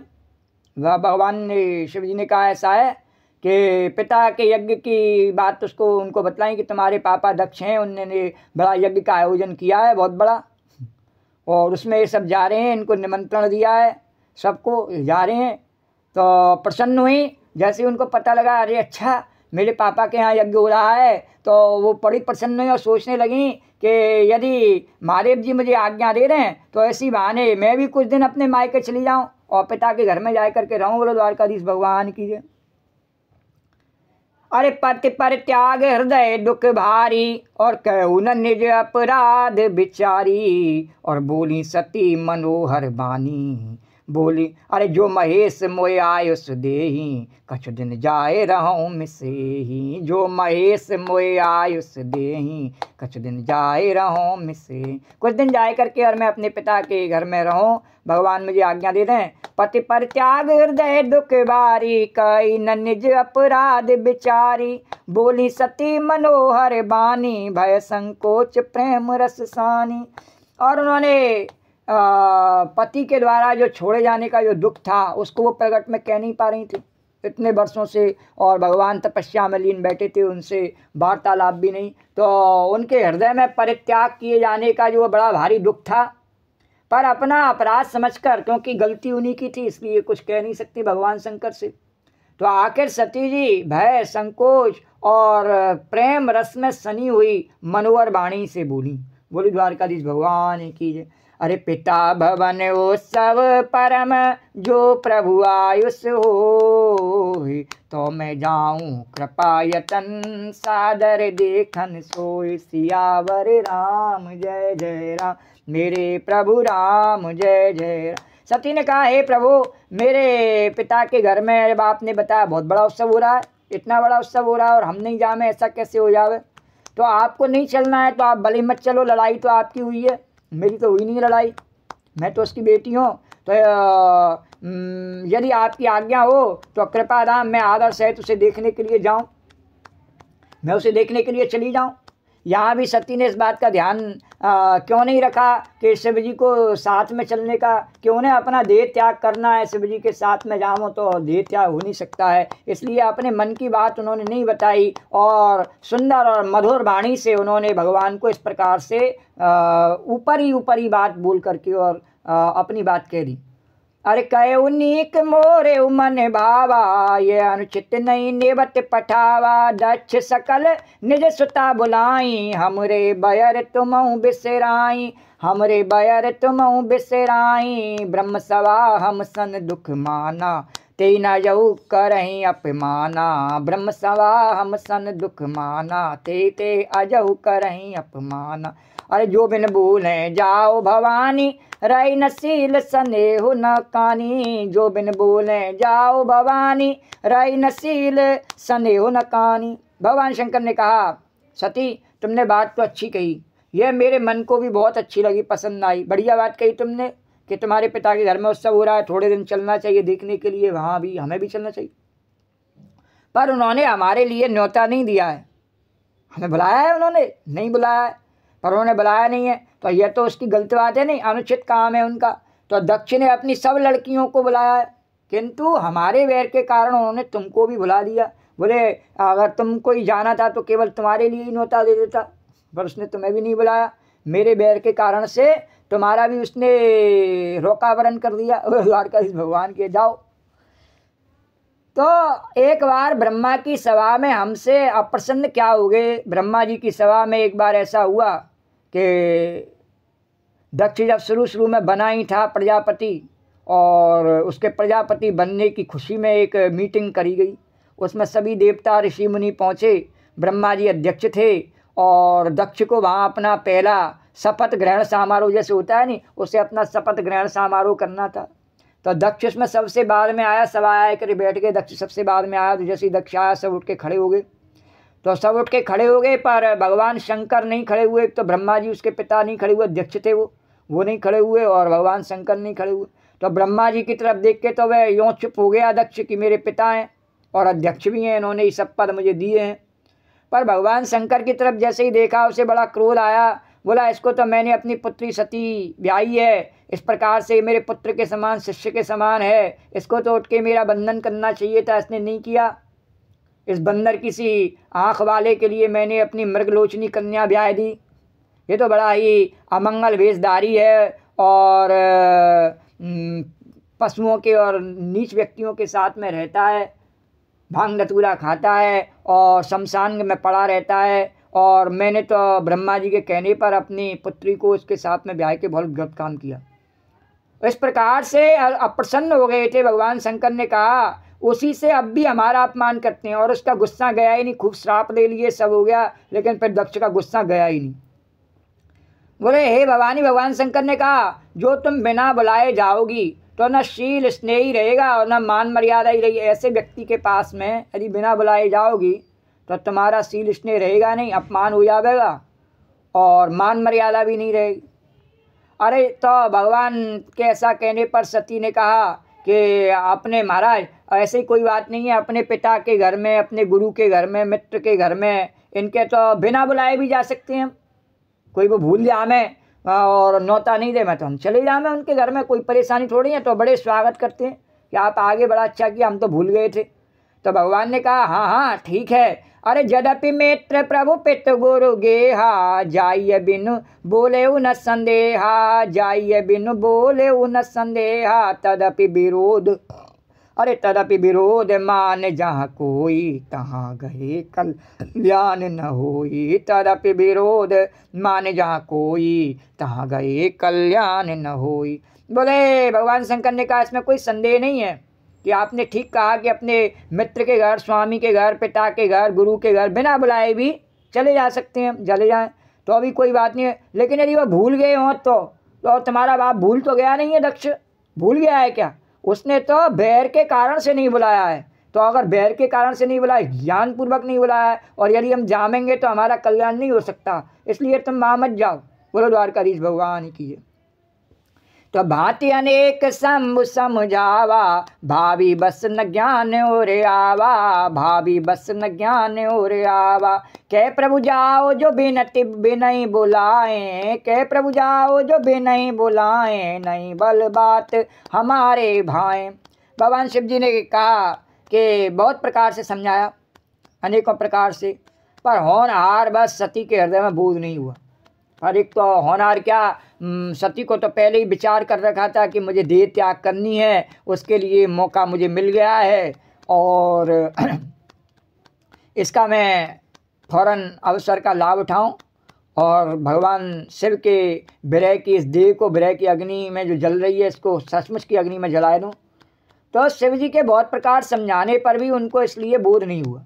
वह भगवान ने, शिव जी ने कहा ऐसा है कि पिता के यज्ञ की बात उसको उनको बतलाई कि तुम्हारे पापा दक्ष हैं, उन्होंने बड़ा यज्ञ का आयोजन किया है बहुत बड़ा, और उसमें ये सब जा रहे हैं, इनको निमंत्रण दिया है, सबको जा रहे हैं। तो प्रसन्न हुई जैसे उनको पता लगा, अरे अच्छा मेरे पापा के यहाँ यज्ञ हो रहा है, तो वो बड़ी प्रसन्न हुई और सोचने लगी कि यदि महादेव जी मुझे आज्ञा दे रहे हैं तो ऐसी बहाने मैं भी कुछ दिन अपने मायके चली जाऊँ और पिता के घर में जा करके रहूँ। बोलो द्वारकाधीश भगवान की जय। अरे पति पर त्याग हृदय दुख भारी, और कहू न निज अपराध बिचारी, और बोली सती मनोहर बानी। बोली अरे जो महेश मोय आयुष देही, कछु दिन जाए रहूं मिसेही। जो महेश मोय आयुष देही, कछु दिन जाए रहूं मिसे। कुछ दिन जाए करके और मैं अपने पिता के घर में रहूं, भगवान मुझे आज्ञा दे दें। पति पर त्याग हृदय दुख बारी, कई न निज अपराध बिचारी। बोली सती मनोहर बानी, भय संकोच प्रेम रस सानी। और उन्होंने पति के द्वारा जो छोड़े जाने का जो दुख था उसको वो प्रकट में कह नहीं पा रही थी इतने वर्षों से, और भगवान तपस्या में लीन बैठे थे, उनसे वार्तालाप भी नहीं, तो उनके हृदय में परित्याग किए जाने का जो बड़ा भारी दुख था, पर अपना अपराध समझकर, क्योंकि गलती उन्हीं की थी इसलिए कुछ कह नहीं सकती भगवान शंकर से, तो आखिर सती जी भय, संकोच और प्रेम रस में सनी हुई मनोहर वाणी से बोली। बोली द्वारकाधीश भगवान की जय। अरे पिता भवन उत्सव परम जो प्रभु आयुष हो, तो मैं जाऊं कृपा यतन सादर देखन सोई। सियावर राम जय जय राम, मेरे प्रभु राम जय जय राम। सती ने कहा, हे प्रभु, मेरे पिता के घर में, जब आपने बताया बहुत बड़ा उत्सव हो रहा है, इतना बड़ा उत्सव हो रहा है और हम नहीं जावे, ऐसा कैसे हो जावे? तो आपको नहीं चलना है तो आप भले मत चलो, लड़ाई तो आपकी हुई है, मेरी तो हुई नहीं लड़ाई, मैं तो उसकी बेटी हूँ। तो यदि आपकी आज्ञा हो तो कृपा राम, मैं आदर सहित उसे देखने के लिए जाऊँ, मैं उसे देखने के लिए चली जाऊँ। यहाँ भी सती ने इस बात का ध्यान क्यों नहीं रखा कि शिव जी को साथ में चलने का, क्यों ने अपना देह त्याग करना है, शिव जी के साथ में जाऊँ तो देह त्याग हो नहीं सकता है, इसलिए अपने मन की बात उन्होंने नहीं बताई और सुंदर और मधुर वाणी से उन्होंने भगवान को इस प्रकार से ऊपर ही बात बोल करके और अपनी बात कह दी। अरे कहे उन्नीक मोरे उमन भावा, ये अनुचित नहीं नेवत पठावा। दक्ष सकल निज सुता बुलाई, हमरे बयर तुमऊ बिसराई, हमरे बयर तुमऊ बिसराई। ब्रह्म सवा हम सन दुख माना, ते न यऊ करहीं अपमाना। ब्रह्म सवा हम सन दुख माना, ते अजहु करहीं अपमाना। अरे जो बिन बोले जाओ भवानी, रई नसील स्नेहु न कानी। जो बिन बोले जाओ भवानी, रई नसील स्नेहु न कानी। भगवान शंकर ने कहा, सती तुमने बात तो अच्छी कही, यह मेरे मन को भी बहुत अच्छी लगी, पसंद आई, बढ़िया बात कही तुमने कि तुम्हारे पिता के घर में उत्सव हो रहा है, थोड़े दिन चलना चाहिए देखने के लिए, वहाँ भी हमें भी चलना चाहिए। पर उन्होंने हमारे लिए न्योता नहीं दिया है, हमें बुलाया है उन्होंने नहीं बुलाया है, पर उन्होंने बुलाया नहीं है, तो यह तो उसकी गलत बात है नहीं, अनुचित काम है उनका। तो दक्ष ने अपनी सब लड़कियों को बुलाया है, किंतु हमारे वैर के कारण उन्होंने तुमको भी बुला दिया। बोले अगर तुमको ही जाना था तो केवल तुम्हारे लिए ही न्योता दे देता, पर उसने तुम्हें भी नहीं बुलाया। मेरे वैर के कारण से तुम्हारा भी उसने रोकावरण कर दिया। द्वारकाधीश भगवान के जाओ। तो एक बार ब्रह्मा की सभा में हमसे अप्रसन्न क्या हो गए। ब्रह्मा जी की सभा में एक बार ऐसा हुआ कि दक्ष जब शुरू में बना ही था प्रजापति, और उसके प्रजापति बनने की खुशी में एक मीटिंग करी गई, उसमें सभी देवता ऋषि मुनि पहुँचे, ब्रह्मा जी अध्यक्ष थे, और दक्ष को वहाँ अपना पहला शपथ ग्रहण समारोह जैसे होता है नहीं, उसे अपना शपथ ग्रहण समारोह करना था। तो दक्ष उसमें सबसे बाद में आया, सब आया कर बैठ गए, दक्ष सबसे बाद में आया। तो जैसे ही दक्ष आया सब उठ के खड़े हो गए, तो सब उठ के खड़े हो गए, पर भगवान शंकर नहीं खड़े हुए। तो ब्रह्मा जी उसके पिता नहीं खड़े हुए, अध्यक्ष थे वो नहीं खड़े हुए, और भगवान शंकर नहीं खड़े हुए। तो ब्रह्मा जी की तरफ देख के तो वह यूँ चुप हो गया दक्ष कि मेरे पिता हैं और अध्यक्ष भी हैं, इन्होंने ये सब पद मुझे दिए हैं। पर भगवान शंकर की तरफ जैसे ही देखा उसे बड़ा क्रोध आया, बोला इसको तो मैंने अपनी पुत्री सती ब्याही है, इस प्रकार से मेरे पुत्र के समान, शिष्य के समान है, इसको तो उठ के मेरा बंधन करना चाहिए था, इसने नहीं किया। इस बंदर किसी आँख वाले के लिए मैंने अपनी मृगलोचनी कन्या ब्याह दी, ये तो बड़ा ही अमंगल वेशधारी है, और पशुओं के और नीच व्यक्तियों के साथ में रहता है, भांग धतूरा खाता है और शमशान में पड़ा रहता है, और मैंने तो ब्रह्मा जी के कहने पर अपनी पुत्री को उसके साथ में ब्याह के बहुत गलत काम किया। इस प्रकार से अप्रसन्न हो गए थे। भगवान शंकर ने कहा उसी से अब भी हमारा अपमान करते हैं, और उसका गुस्सा गया ही नहीं, खूब श्राप ले लिए, सब हो गया, लेकिन फिर दक्ष का गुस्सा गया ही नहीं। बोले हे भवानी, भगवान शंकर ने कहा जो तुम बिना बुलाए जाओगी तो न शील स्नेही रहेगा और न मान मर्यादा ही रहेगी। ऐसे व्यक्ति के पास में यदि बिना बुलाए जाओगी तो तुम्हारा शील स्नेह रहेगा नहीं, अपमान हो जाएगा, और मान मर्यादा भी नहीं रहेगी। अरे तो भगवान के ऐसा कहने पर सती ने कहा कि अपने महाराज ऐसी कोई बात नहीं है, अपने पिता के घर में, अपने गुरु के घर में, मित्र के घर में, इनके तो बिना बुलाए भी जा सकते हैं हम, कोई वो भूल जाए हमें और न्योता नहीं दे मैं तो हम चले जाएं उनके घर में, कोई परेशानी थोड़ी है। तो बड़े स्वागत करते हैं कि आप आगे, बड़ा अच्छा किया, हम तो भूल गए थे। तो भगवान ने कहा हाँ हाँ ठीक है। अरे यद्यपि मित्र प्रभु पित गुरु गेहा, जाइए बिनु बोले न संदेहा, जाइए बिनु बोले न संदेहा, तदपि विरोध, अरे तदपि विरोध मान जहाँ कोई, तहाँ गए कल्याण न होई, तदपि विरोध मान जहाँ कोई, तहाँ गए कल्याण न होई। बोले भगवान शंकर ने कहा इसमें कोई संदेह नहीं है कि आपने ठीक कहा कि अपने मित्र के घर, स्वामी के घर, पिता के घर, गुरु के घर बिना बुलाए भी चले जा सकते हैं, चले जाएं तो अभी कोई बात नहीं है। लेकिन यदि वह भूल गए हों तो तुम्हारा बाप भूल तो गया नहीं है, दक्ष भूल गया है क्या? उसने तो बैर के कारण से नहीं बुलाया है। तो अगर बैर के कारण से नहीं बुलाया, ज्ञानपूर्वक नहीं बुलाया है, और यदि हम जामेंगे तो हमारा कल्याण नहीं हो सकता, इसलिए तुम वहाँ मत जाओ। बोलो द्वारकाधीश भगवान की। तो भांति अनेक शंभु समझावा, भावी बस न ज्ञान और आवा, भावी बस न ज्ञान और आवा। कह प्रभु जाओ जो बिनती बिनई बुलाएं, कह प्रभु जाओ जो बिनई बुलाएं, नहीं बल बात हमारे भाएं। भगवान शिव जी ने कहा कि बहुत प्रकार से समझाया, अनेकों प्रकार से, पर होनहार बस सती के हृदय में बोध नहीं हुआ। पर एक तो होनहार क्या, सती को तो पहले ही विचार कर रखा था कि मुझे देह त्याग करनी है, उसके लिए मौका मुझे मिल गया है और इसका मैं फौरन अवसर का लाभ उठाऊं और भगवान शिव के विरह की इस देह को, विरह की अग्नि में जो जल रही है, इसको सचमुच की अग्नि में जला दूं। तो शिव जी के बहुत प्रकार समझाने पर भी उनको इसलिए बोध नहीं हुआ।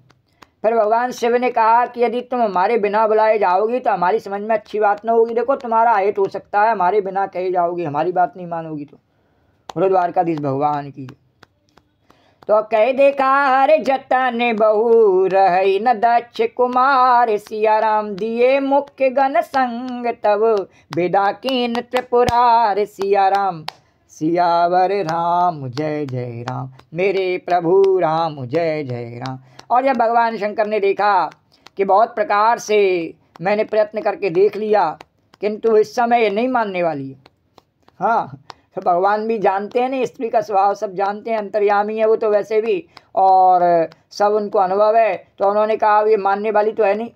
फिर भगवान शिव ने कहा कि यदि तुम हमारे बिना बुलाए जाओगी तो हमारी समझ में अच्छी बात न होगी। देखो तुम्हारा हित हो सकता है, हमारे बिना कहे जाओगी, हमारी बात नहीं मानोगी तो। बोलो द्वारकाधीश भगवान की। तो कह देखा हरे जतन बहु रही न दक्ष कुमार, सिया राम दिए मुख्य गण संग तब विदा कीन त्रिपुरार, सिया राम सियावर राम जय जय राम, मेरे प्रभु राम जय जय राम। और जब भगवान शंकर ने देखा कि बहुत प्रकार से मैंने प्रयत्न करके देख लिया किंतु इस समय ये नहीं मानने वाली है, हाँ, तो भगवान भी जानते हैं ना, स्त्री का स्वभाव सब जानते हैं, अंतर्यामी है वो तो वैसे भी, और सब उनको अनुभव है। तो उन्होंने कहा ये मानने वाली तो है नहीं।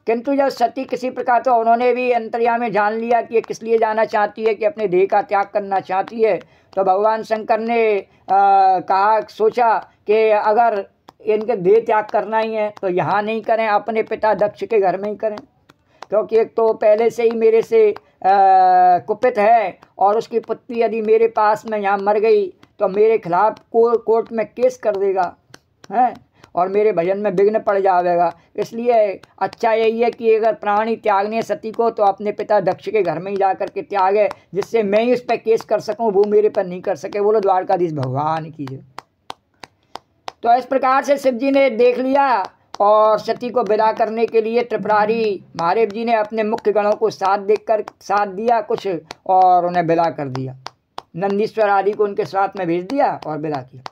किंतु जब सती किसी प्रकार, तो उन्होंने भी अंतर्यामी जान लिया कि ये किस लिए जाना चाहती है, कि अपने देह का त्याग करना चाहती है। तो भगवान शंकर ने कहा, सोचा कि अगर इनके देह त्याग करना ही है तो यहाँ नहीं करें, अपने पिता दक्ष के घर में ही करें, क्योंकि एक तो पहले से ही मेरे से कुपित है, और उसकी पुत्री यदि मेरे पास में यहाँ मर गई तो मेरे खिलाफ कोर्ट में केस कर देगा हैं, और मेरे भजन में विघ्न पड़ जाएगा। इसलिए अच्छा यही है कि अगर प्राणी त्यागने सती को तो अपने पिता दक्ष के घर में ही जा कर के त्यागे, जिससे मैं ही उस पर केस कर सकूं, वो मेरे पर नहीं कर सके। बोलो द्वारकाधीश भगवान की जय। तो इस प्रकार से शिव जी ने देख लिया और सती को विदा करने के लिए त्रिपुरारी महादेव जी ने अपने मुख्य गणों को साथ दिया कुछ, और उन्हें विदा कर दिया। नंदीश्वर आदि को उनके साथ में भेज दिया और विदा किया।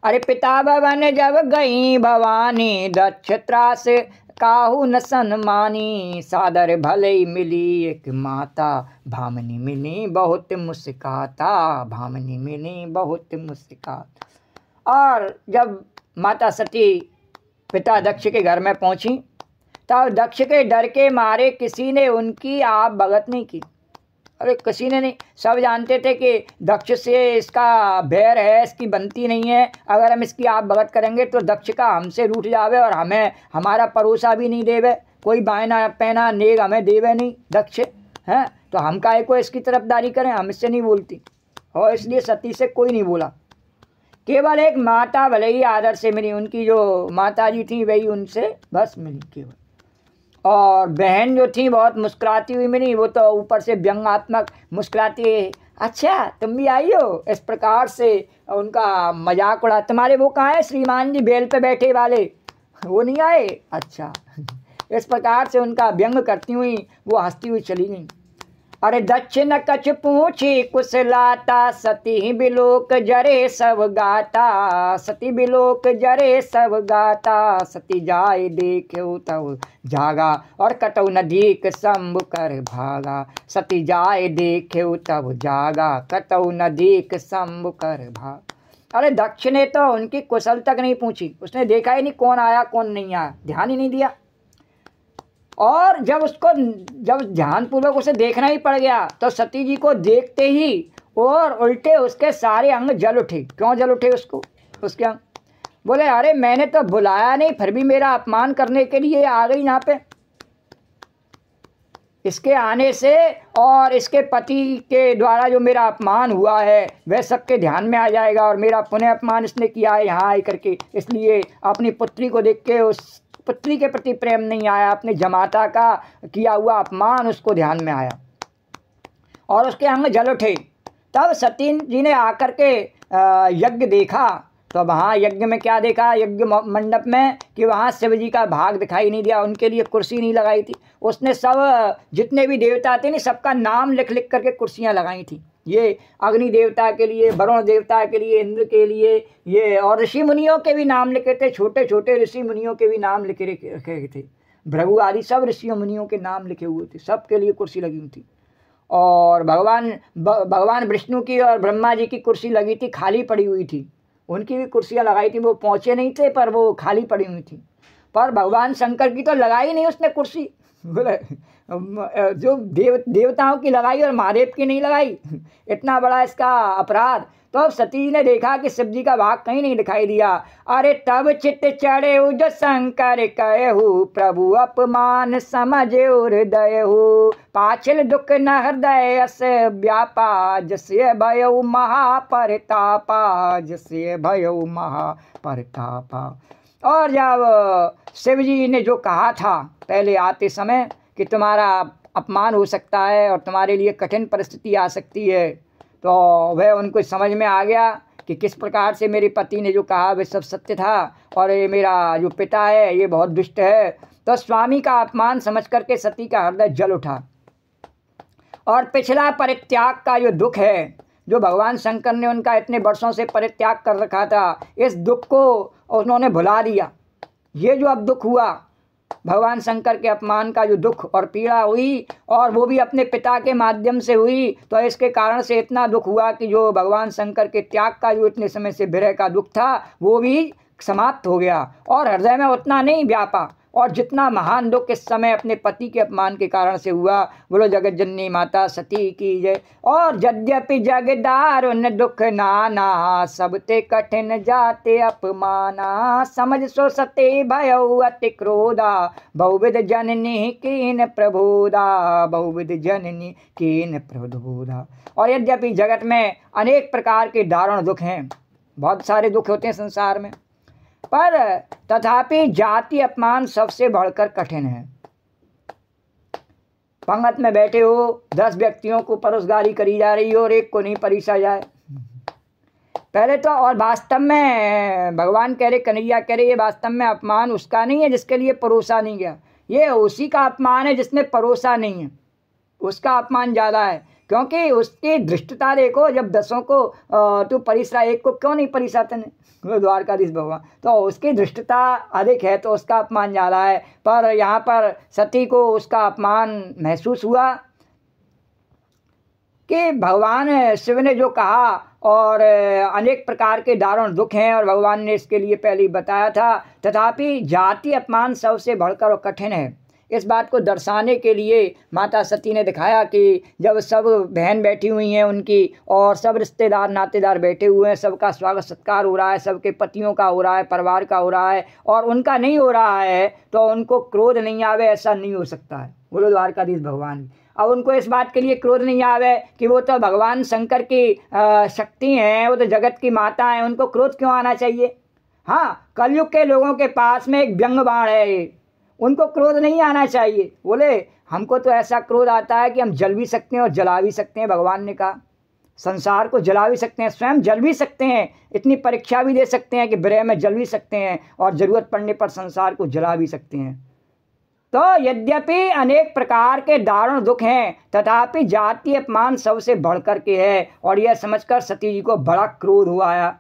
अरे पिता भवन जब गई भवानी, दक्ष त्रास काहू न सन्मानी, सादर भले मिली एक माता, भामनी मिली बहुत मुस्काता, भामनी मिली बहुत मुस्काता। और जब माता सती पिता दक्ष के घर में पहुंची तब दक्ष के डर के मारे किसी ने उनकी आप भगत नहीं की। अरे किसी ने नहीं, सब जानते थे कि दक्ष से इसका बैर है, इसकी बनती नहीं है, अगर हम इसकी आप भगत करेंगे तो दक्ष का हमसे रूठ जावे और हमें हमारा परोसा भी नहीं देवे, कोई बायना पैना नेग हमें देवे नहीं दक्ष हैं, तो हम काहे को इसकी तरफदारी करें, हम इससे नहीं बोलती। और इसलिए सती से कोई नहीं बोला, केवल एक माता भले ही आदर से मिली, उनकी जो माता जी थी वही उनसे बस मिली केवल। और बहन जो थी बहुत मुस्कुराती हुई मिली, वो तो ऊपर से व्यंग्यात्मक मुस्कुराती है, अच्छा तुम भी आई हो, इस प्रकार से उनका मजाक उड़ा। तुम्हारे वो कहाँ है श्रीमान जी बेल पे बैठे वाले, वो नहीं आए, अच्छा इस प्रकार से उनका व्यंग करती हुई वो हंसती हुई चली गई। अरे दक्षिण कछ पूछी कुशलाता, सती बिलोक जरे सब गाता, सती बिलोक जरे सब गाता, सती जाय देख्यो तब जागा, और कटौ नदीक शंभु कर भागा, सती जाय देख्यो तब जागा, कटौ नदीक शंभु कर भागा। अरे दक्ष ने तो उनकी कुशल तक नहीं पूछी, उसने देखा ही नहीं कौन आया कौन नहीं आया, ध्यान ही नहीं दिया। और जब ध्यानपूर्वक उसे देखना ही पड़ गया तो सती जी को देखते ही और उल्टे उसके सारे अंग जल उठे। क्यों जल उठे उसके अंग? बोले अरे मैंने तो बुलाया नहीं, फिर भी मेरा अपमान करने के लिए आ गई यहाँ पे। इसके आने से और इसके पति के द्वारा जो मेरा अपमान हुआ है वह सबके ध्यान में आ जाएगा, और मेरा पुनः अपमान इसने किया है यहाँ आई करके, इसलिए अपनी पुत्री को देख के उस पुत्री के प्रति प्रेम नहीं आया, अपनी जमाता का किया हुआ अपमान उसको ध्यान में आया और उसके अंग जल उठे। तब सती जी ने आकर के यज्ञ देखा, तो वहाँ यज्ञ में क्या देखा, यज्ञ मंडप में, कि वहाँ शिव जी का भाग दिखाई नहीं दिया, उनके लिए कुर्सी नहीं लगाई थी। उसने सब जितने भी देवता थे ना सबका नाम लिख लिख करके कुर्सियाँ लगाई थी। ये अग्नि देवता के लिए, वरुण देवता के लिए, इंद्र के लिए, ये और ऋषि मुनियों के भी नाम लिखे थे, छोटे छोटे ऋषि मुनियों के भी नाम लिखे रखे थे। भृगु आदि सब ऋषि मुनियों के नाम लिखे हुए थे, सबके लिए कुर्सी लगी हुई थी। और भगवान विष्णु की और ब्रह्मा जी की कुर्सी लगी थी, खाली पड़ी हुई थी, उनकी भी कुर्सियाँ लगाई थी, वो पहुँचे नहीं थे पर वो खाली पड़ी हुई थी। पर भगवान शंकर की तो लगाई नहीं उसने कुर्सी, बोले जो देवताओं की लगाई और महादेव की नहीं लगाई, इतना बड़ा इसका अपराध। तो अब सती ने देखा कि शिव जी का भाग कहीं नहीं दिखाई दिया। अरे तब चित्त चढ़े जो शंकर कहु, प्रभु अपमान समझे हृदय हो, पाछल दुख न हृदय अस व्यापा, जस्य भयउ महापरतापा, जस्य भयउ महापरतापा। और जब शिव जी ने जो कहा था पहले आते समय कि तुम्हारा अपमान हो सकता है और तुम्हारे लिए कठिन परिस्थिति आ सकती है, तो वह उनको समझ में आ गया कि किस प्रकार से मेरे पति ने जो कहा वह सब सत्य था, और ये मेरा जो पिता है ये बहुत दुष्ट है। तो स्वामी का अपमान समझ करके सती का हृदय जल उठा, और पिछला परित्याग का जो दुख है, जो भगवान शंकर ने उनका इतने वर्षों से परित्याग कर रखा था, इस दुख को उन्होंने भुला दिया। ये जो अब दुख हुआ, भगवान शंकर के अपमान का जो दुख और पीड़ा हुई, और वो भी अपने पिता के माध्यम से हुई, तो इसके कारण से इतना दुख हुआ कि जो भगवान शंकर के त्याग का जो इतने समय से विरह का दुख था वो भी समाप्त हो गया, और हृदय में उतना नहीं व्यापा। और जितना महान दुख इस समय अपने पति के अपमान के कारण से हुआ, बोलो जगत जननी माता सती की जय। और यद्यपि जग दारुण दुख नाना, सबते कठिन जाते अपमाना, समझ सो सते भयउ अति क्रोधा, बहुविध जननी कीन प्रबोधा, बहुविध जननी कीन प्रबोधा। और यद्यपि जगत में अनेक प्रकार के दारुण दुख हैं, बहुत सारे दुख होते हैं संसार में, पर तथापि जाति अपमान सबसे बढ़कर कठिन है। पंगत में बैठे हो, 10 व्यक्तियों को परोसगारी करी जा रही हो और एक को नहीं परीसा जाए पहले तो। और वास्तव में भगवान कह रहे, कन्हैया कह रहे, ये वास्तव में अपमान उसका नहीं है जिसके लिए परोसा नहीं गया, ये उसी का अपमान है जिसने परोसा नहीं है, उसका अपमान ज़्यादा है। क्योंकि उसकी दृष्टता देखो, जब 10 को तू परीसा, एक को क्यों नहीं परीसा तने, द्वारकाधीश भगवान, तो उसकी दृष्टता अधिक है तो उसका अपमान ज़्यादा है। पर यहाँ पर सती को उसका अपमान महसूस हुआ कि भगवान शिव ने जो कहा, और अनेक प्रकार के दारुण दुख हैं और भगवान ने इसके लिए पहले ही बताया था, तथापि जाति अपमान सबसे बढ़कर और कठिन है। इस बात को दर्शाने के लिए माता सती ने दिखाया कि जब सब बहन बैठी हुई हैं उनकी, और सब रिश्तेदार नातेदार बैठे हुए हैं, सबका स्वागत सत्कार हो रहा है, सबके पतियों का हो रहा है, परिवार का हो रहा है, और उनका नहीं हो रहा है, तो उनको क्रोध नहीं आवे, ऐसा नहीं हो सकता है। बोलो द्वारकाधीश भगवान। अब उनको इस बात के लिए क्रोध नहीं आवे कि वो तो भगवान शंकर की शक्ति हैं, वो तो जगत की माता हैं, उनको क्रोध क्यों आना चाहिए। हाँ, कलयुग के लोगों के पास में एक व्यंग बाण है, उनको क्रोध नहीं आना चाहिए। बोले हमको तो ऐसा क्रोध आता है कि हम जल भी सकते हैं और जला भी सकते हैं। भगवान ने कहा संसार को जला भी सकते हैं, स्वयं जल भी सकते हैं, इतनी परीक्षा भी दे सकते हैं कि विरह में जल भी सकते हैं, और ज़रूरत पड़ने पर संसार को जला भी सकते हैं। तो यद्यपि अनेक प्रकार के दारुण दुख हैं, तथापि जाति अपमान सबसे बढ़कर के है। और यह समझकर सती जी को बड़ा क्रोध हुआ आया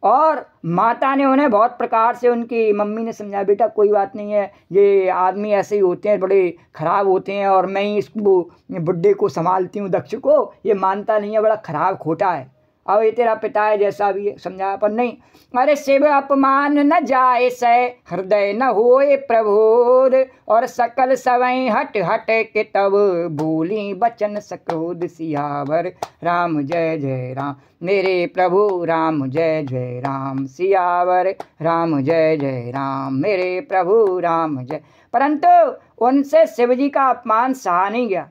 और माता ने उन्हें बहुत प्रकार से, उनकी मम्मी ने समझाया, बेटा कोई बात नहीं है, ये आदमी ऐसे ही होते हैं, बड़े खराब होते हैं, और मैं ही इसको बुड्ढे को संभालती हूँ, दक्ष को, ये मानता नहीं है, बड़ा खराब खोटा है, अब ये तेरा पिता है जैसा भी है। समझाया पर नहीं। अरे शिव अपमान न जाए सै, हृदय न होए प्रबोध, और सकल सवै हट हट के तब बोली बचन सक्रोध। सियावर राम जय जय राम, मेरे प्रभु राम जय जय राम, सियावर राम जय जय राम, मेरे प्रभु राम जय। परंतु उनसे शिव जी का अपमान सहा नहीं गया,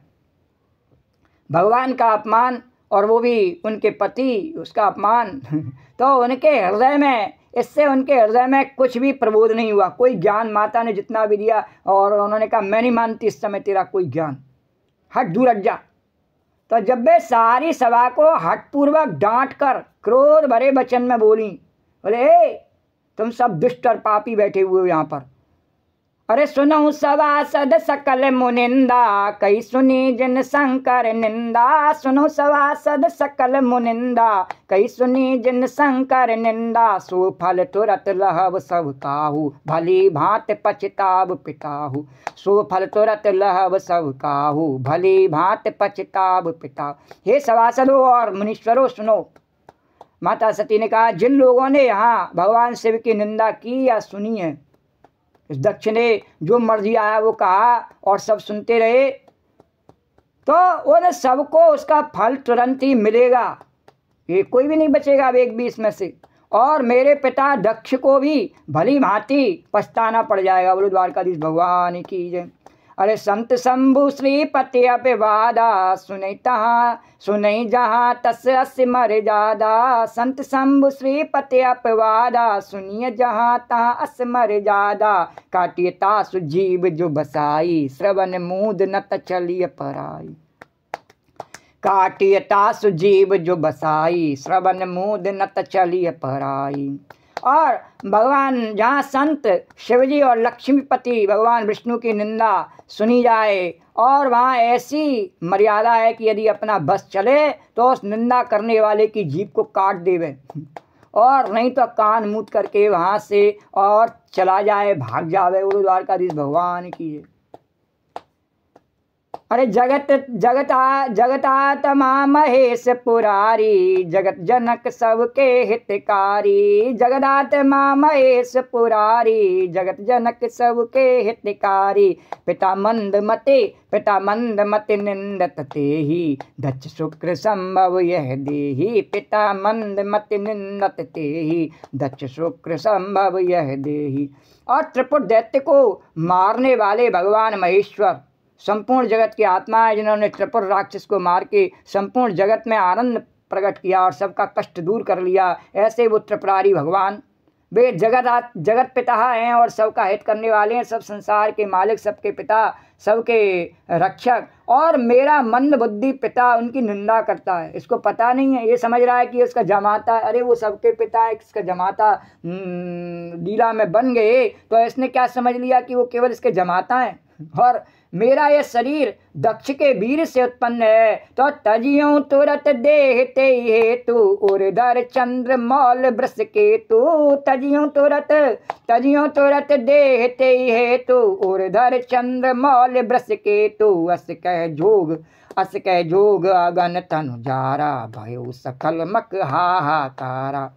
भगवान का अपमान, और वो भी उनके पति, उसका अपमान। तो उनके हृदय में, इससे उनके हृदय में कुछ भी प्रबोध नहीं हुआ, कोई ज्ञान माता ने जितना भी दिया, और उन्होंने कहा मैं नहीं मानती इस समय तेरा कोई ज्ञान, हट दूर हट जा। तो जब वे सारी सभा को हठपूर्वक डांट कर क्रोध भरे वचन में बोली, बोले ए तुम सब दुष्ट और पापी बैठे हुए हो यहाँ पर, अरे सुनो सभासद सकल मुनिंदा, कई सुनी जिन शंकर निंदा। सुनो सभासद सकल मुनिंदा, कई सुनी जिन शंकर निंदा। सो फल तुरत लहब सब काहू, भली भांत पछताब पिताहू। सो फल तुरत लहब सब काहू, भली भांत पछताब पिताहू। हे सभासदों और मुनीश्वरों सुनो, माता सती ने कहा जिन लोगों ने यहाँ भगवान शिव की निंदा की या सुनी है, इस दक्ष ने जो मर्जी आया वो कहा और सब सुनते रहे, तो उन सबको उसका फल तुरंत ही मिलेगा, ये कोई भी नहीं बचेगा एक भी इसमें से। और मेरे पिता दक्ष को भी भली भांति पछताना पड़ जाएगा। बोलो द्वारकाधीश भगवान की जय। अरे संत शंभु श्रीपति अभिवादा, सुनई तहाँ सुनई जहाँ तस अस मर जादा। संत शंभु श्रीपति अपवादा, सुनिए जहाँ तहाँ अस मर जादा। काटिए तासु जीव जो बसाई, श्रवण मूद न चलिए पराई। काटिए तासु जीव जो बसाई, श्रवण मूद न चलिए पराई। और भगवान जहाँ संत शिवजी और लक्ष्मीपति भगवान विष्णु की निंदा सुनी जाए, और वहाँ ऐसी मर्यादा है कि यदि अपना बस चले तो उस निंदा करने वाले की जीभ को काट देवे, और नहीं तो कान मूत करके वहाँ से और चला जाए, भाग जावे। वो द्वारकाधीश भगवान की है। अरे जगतात्मा महेश पुरारी, जगत जनक सबके हितकारी। जगदात्मा महेश पुरारी, जगत जनक सबके हितकारी। पिता मंद मते निंदत तेहि, दक्ष शुक्र संभव यह देहि। पिता मंद मते निंदत तेहि, दक्ष शुक्र संभव यह देहि। और त्रिपुर दैत्य को मारने वाले भगवान महेश्वर संपूर्ण जगत की आत्मा है, जिन्होंने त्रिपुर राक्षस को मार के संपूर्ण जगत में आनंद प्रकट किया और सबका कष्ट दूर कर लिया। ऐसे वो त्रिपुरारी भगवान, वे जगत पिता हैं और सबका हित करने वाले हैं, सब संसार के मालिक, सबके पिता, सबके रक्षक। और मेरा मंद बुद्धि पिता उनकी निंदा करता है, इसको पता नहीं है, ये समझ रहा है कि उसका जमाता। अरे वो सबके पिता है, इसका जमाता लीला में बन गए, तो इसने क्या समझ लिया कि वो केवल इसके जमाता हैं। और मेरा ये शरीर दक्ष के वीर से उत्पन्न है, तो तजियों तुरत देहते हेतु, उर्धर चंद्र मौल वृष केतु। तजियों तुरत देहते हेतु, उर्धर चंद्र मौल वृष केतु। अस कह जोग अगन तनु जारा, भयो सकल मक हाहाकारा।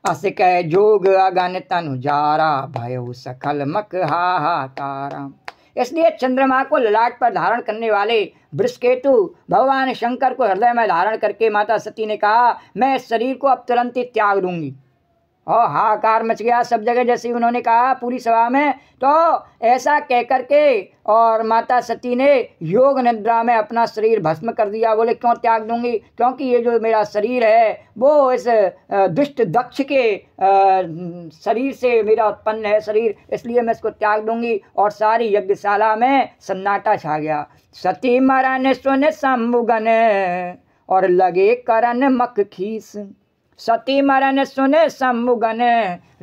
अस कह जोग अगन तनु जारा, भयो सकल मक हाहाकारा। इसलिए चंद्रमा को ललाट पर धारण करने वाले वृषकेतु भगवान शंकर को हृदय में धारण करके माता सती ने कहा मैं इस शरीर को अब तुरंत ही त्याग दूंगी। और हाहाकार मच गया सब जगह जैसे ही उन्होंने कहा पूरी सभा में। तो ऐसा कह करके और माता सती ने योग निद्रा में अपना शरीर भस्म कर दिया। बोले क्यों त्याग दूंगी? क्योंकि ये जो मेरा शरीर है वो इस दुष्ट दक्ष के शरीर से मेरा उत्पन्न है शरीर, इसलिए मैं इसको त्याग दूंगी। और सारी यज्ञशाला में सन्नाटा छा गया। सती मरन सुन शंभुगन और लगे करन मक खीस। सती मरन सुने सम्मुगन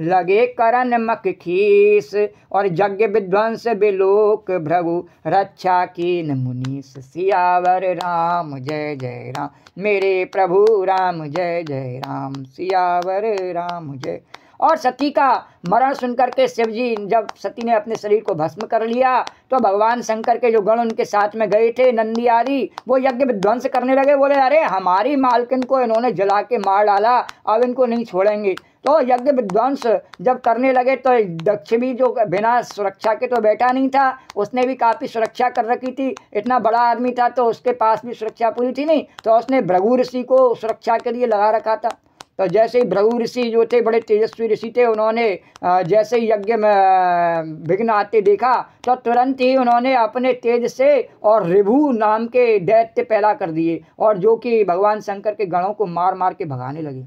लगे करन मक खीस। और यज्ञ विध्वंस बिलोक भृगु रक्षा कीन मुनीस। सियावर राम जय जय राम, मेरे प्रभु राम जय जय राम, सियावर राम जय। और सती का मरण सुनकर के शिव जी, जब सती ने अपने शरीर को भस्म कर लिया तो भगवान शंकर के जो गण उनके साथ में गए थे नंदी आदि, वो यज्ञ विध्वंस करने लगे। बोले अरे हमारी मालकिन को इन्होंने जला के मार डाला, अब इनको नहीं छोड़ेंगे। तो यज्ञ विध्वंस जब करने लगे तो दक्ष भी जो बिना सुरक्षा के तो बैठा नहीं था, उसने भी काफ़ी सुरक्षा कर रखी थी। इतना बड़ा आदमी था तो उसके पास भी सुरक्षा पूरी थी नहीं, तो उसने भृगु ऋषि को सुरक्षा के लिए लगा रखा था। तो जैसे ही भृगु ऋषि जो थे बड़े तेजस्वी ऋषि थे, उन्होंने जैसे ही यज्ञ में विघ्न आते देखा तो तुरंत ही उन्होंने अपने तेज से और ऋभु नाम के दैत्य पैदा कर दिए, और जो कि भगवान शंकर के गणों को मार मार के भगाने लगे।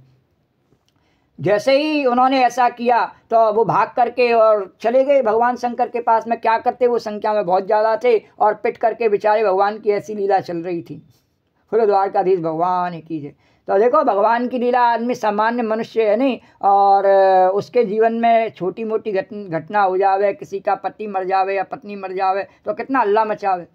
जैसे ही उन्होंने ऐसा किया तो वो भाग करके और चले गए भगवान शंकर के पास में। क्या करते, वो संख्या में बहुत ज़्यादा थे और पिट करके बेचारे भगवान की ऐसी लीला चल रही थी। फिर द्वारकाधीश भगवान की जय। तो देखो भगवान की लीला, आदमी सामान्य मनुष्य है नहीं, और उसके जीवन में छोटी मोटी घटना हो जावे, किसी का पति मर जावे या पत्नी मर जावे तो कितना हल्ला मचावे,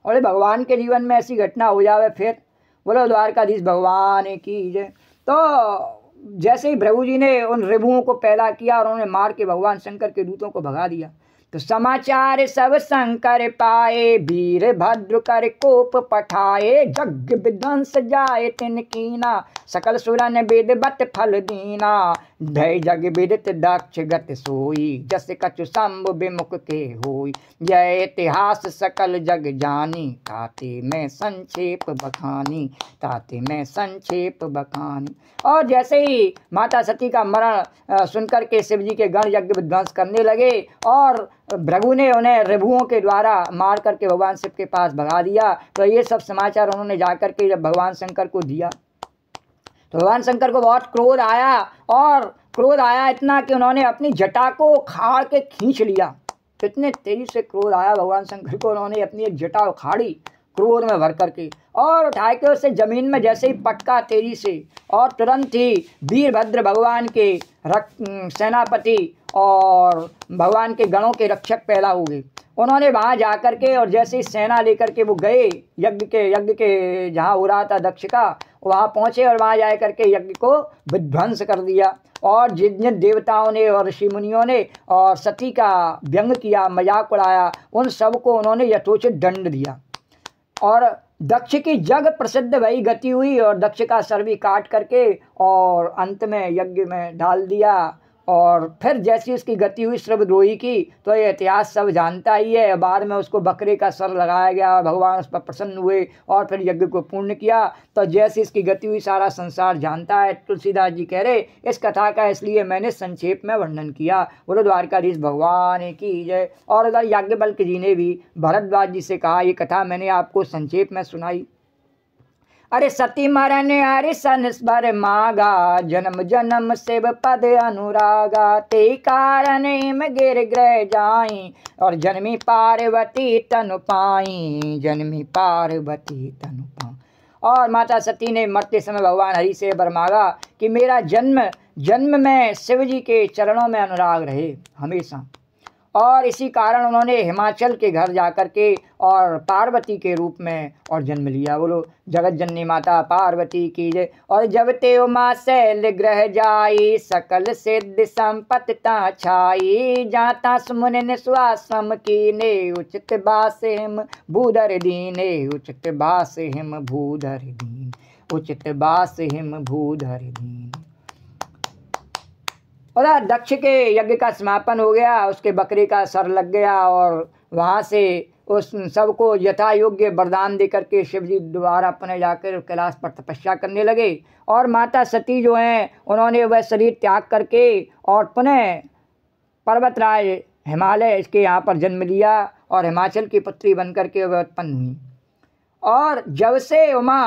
और भगवान के जीवन में ऐसी घटना हो जावे फिर। बोलो द्वारकाधीश भगवान की जय। तो जैसे ही भृगु जी ने उन ऋभुओं को पैदा किया और उन्हें मार के भगवान शंकर के दूतों को भगा दिया, तो समाचार सब शंकर पाए, वीर भद्र कर कोप पठाए, यज्ञ विध्वंस जाए तिन कीना, सकल सुरन वेद बत फल दीना, भय जग विदित दक्ष गत सोई, जस कछु शंभु विमुख के होई, यह इतिहास सकल जग जानी, ताते मैं संक्षेप बखानी, ताते मैं संक्षेप बखानी। और जैसे ही माता सती का मरण सुनकर के शिव जी के गण यज्ञ विध्वंस करने लगे, और भृगु ने उन्हें ऋभुओं के द्वारा मार करके भगवान शिव के पास भगा दिया। तो ये सब समाचार उन्होंने जाकर के जब भगवान शंकर को दिया तो भगवान शंकर को बहुत क्रोध आया, और क्रोध आया इतना कि उन्होंने अपनी जटा को उखाड़ के खींच लिया। इतने तेजी से क्रोध आया भगवान शंकर को, उन्होंने अपनी एक जटा उखाड़ी क्रोध में भर करके और उठा के उसे जमीन में जैसे ही पटका तेजी से, और तुरंत ही वीरभद्र भगवान के सेनापति और भगवान के गणों के रक्षक पैदा हो गए। उन्होंने वहाँ जा कर के और जैसे ही सेना लेकर के वो गए यज्ञ के जहाँ हो रहा था दक्ष का, वहाँ पहुँचे और वहाँ जा कर के यज्ञ को विध्वंस कर दिया। और जिन जिन देवताओं ने और ऋषि मुनियों ने और सती का व्यंग किया, मजाक उड़ाया, उन सबको उन्होंने यथोचित दंड दिया। और दक्ष की जग प्रसिद्ध वही गति हुई, और दक्ष का सर भी काट करके और अंत में यज्ञ में डाल दिया। और फिर जैसी उसकी गति हुई श्रवद्रोही की, तो ये इतिहास सब जानता ही है। बाद में उसको बकरे का सर लगाया गया, भगवान उस पर प्रसन्न हुए और फिर यज्ञ को पूर्ण किया। तो जैसी इसकी गति हुई सारा संसार जानता है। तुलसीदास जी कह रहे इस कथा का इसलिए मैंने संक्षेप में वर्णन किया। बोलो द्वारकाधीश भगवान की जय। और उधर याज्ञवल्क्य जी ने भी भरद्वाज जी से कहा, ये कथा मैंने आपको संक्षेप में सुनाई। अरे सती मरन हरि संस्वर मागा, जन्म जन्म शिव पद अनुरागा, ते कारण में गिर ग्रह जाई, और जन्मी पार्वती तनु पाई, जन्मी पार्वती तनु पाई। और माता सती ने मरते समय भगवान हरि से वर मांगा कि मेरा जन्म में शिव जी के चरणों में अनुराग रहे हमेशा। और इसी कारण उन्होंने हिमाचल के घर जाकर के और पार्वती के रूप में और जन्म लिया। बोलो जगत जननी माता पार्वती की जय। और जब ते उमा शैल ग्रह जाई, सकल सिद्ध संपत्ति ता छाई, जाता सुमुनि स्वाश्रम कीने, उचित बास हिम भूधर दीने, उचित बास हिम भूधर दीन, उचित बास हिम भूधर दीन। और दक्ष के यज्ञ का समापन हो गया, उसके बकरे का सर लग गया, और वहाँ से उस सबको यथा योग्य वरदान दे करके शिव जी दोबारा अपने जाकर कैलाश पर तपस्या करने लगे। और माता सती जो हैं उन्होंने वह शरीर त्याग करके और पुनः पर्वतराज हिमालय इसके यहाँ पर जन्म लिया, और हिमाचल की पुत्री बन करके वह उत्पन्न हुई। और जब से उमा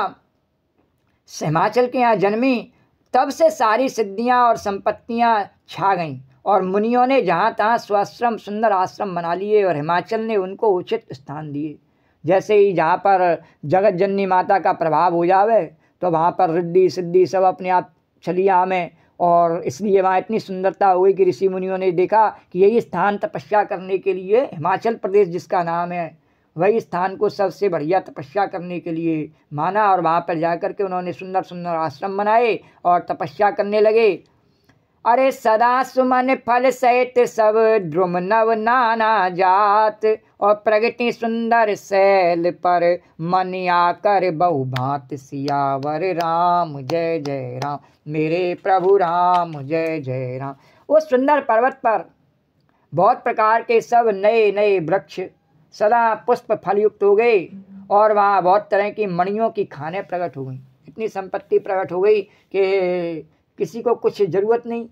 हिमाचल के यहाँ जन्मी, तब से सारी सिद्धियां और संपत्तियां छा गईं, और मुनियों ने जहाँ तहाँ स्वाश्रम सुंदर आश्रम बना लिए, और हिमाचल ने उनको उचित स्थान दिए। जैसे ही जहाँ पर जगत जननी माता का प्रभाव हो जावे तो वहाँ पर रिद्धि सिद्धि सब अपने आप छलिया में, और इसलिए वहाँ इतनी सुंदरता हुई कि ऋषि मुनियों ने देखा कि यही स्थान तपस्या करने के लिए, हिमाचल प्रदेश जिसका नाम है, वही स्थान को सबसे बढ़िया तपस्या करने के लिए माना। और वहाँ पर जाकर के उन्होंने सुंदर सुंदर आश्रम बनाए और तपस्या करने लगे। अरे सदा सुमन फल सहित सब द्रुम नव नाना जात, और प्रगति सुंदर शैल पर मन आकर बहु भांत, सियावर राम जय जय राम, मेरे प्रभु राम जय जय राम। उस सुंदर पर्वत पर बहुत प्रकार के सब नए नए वृक्ष सदा पुष्प फलयुक्त हो गए, और वहाँ बहुत तरह की मणियों की खानें प्रकट हो गई। इतनी संपत्ति प्रकट हो गई कि किसी को कुछ जरूरत नहीं।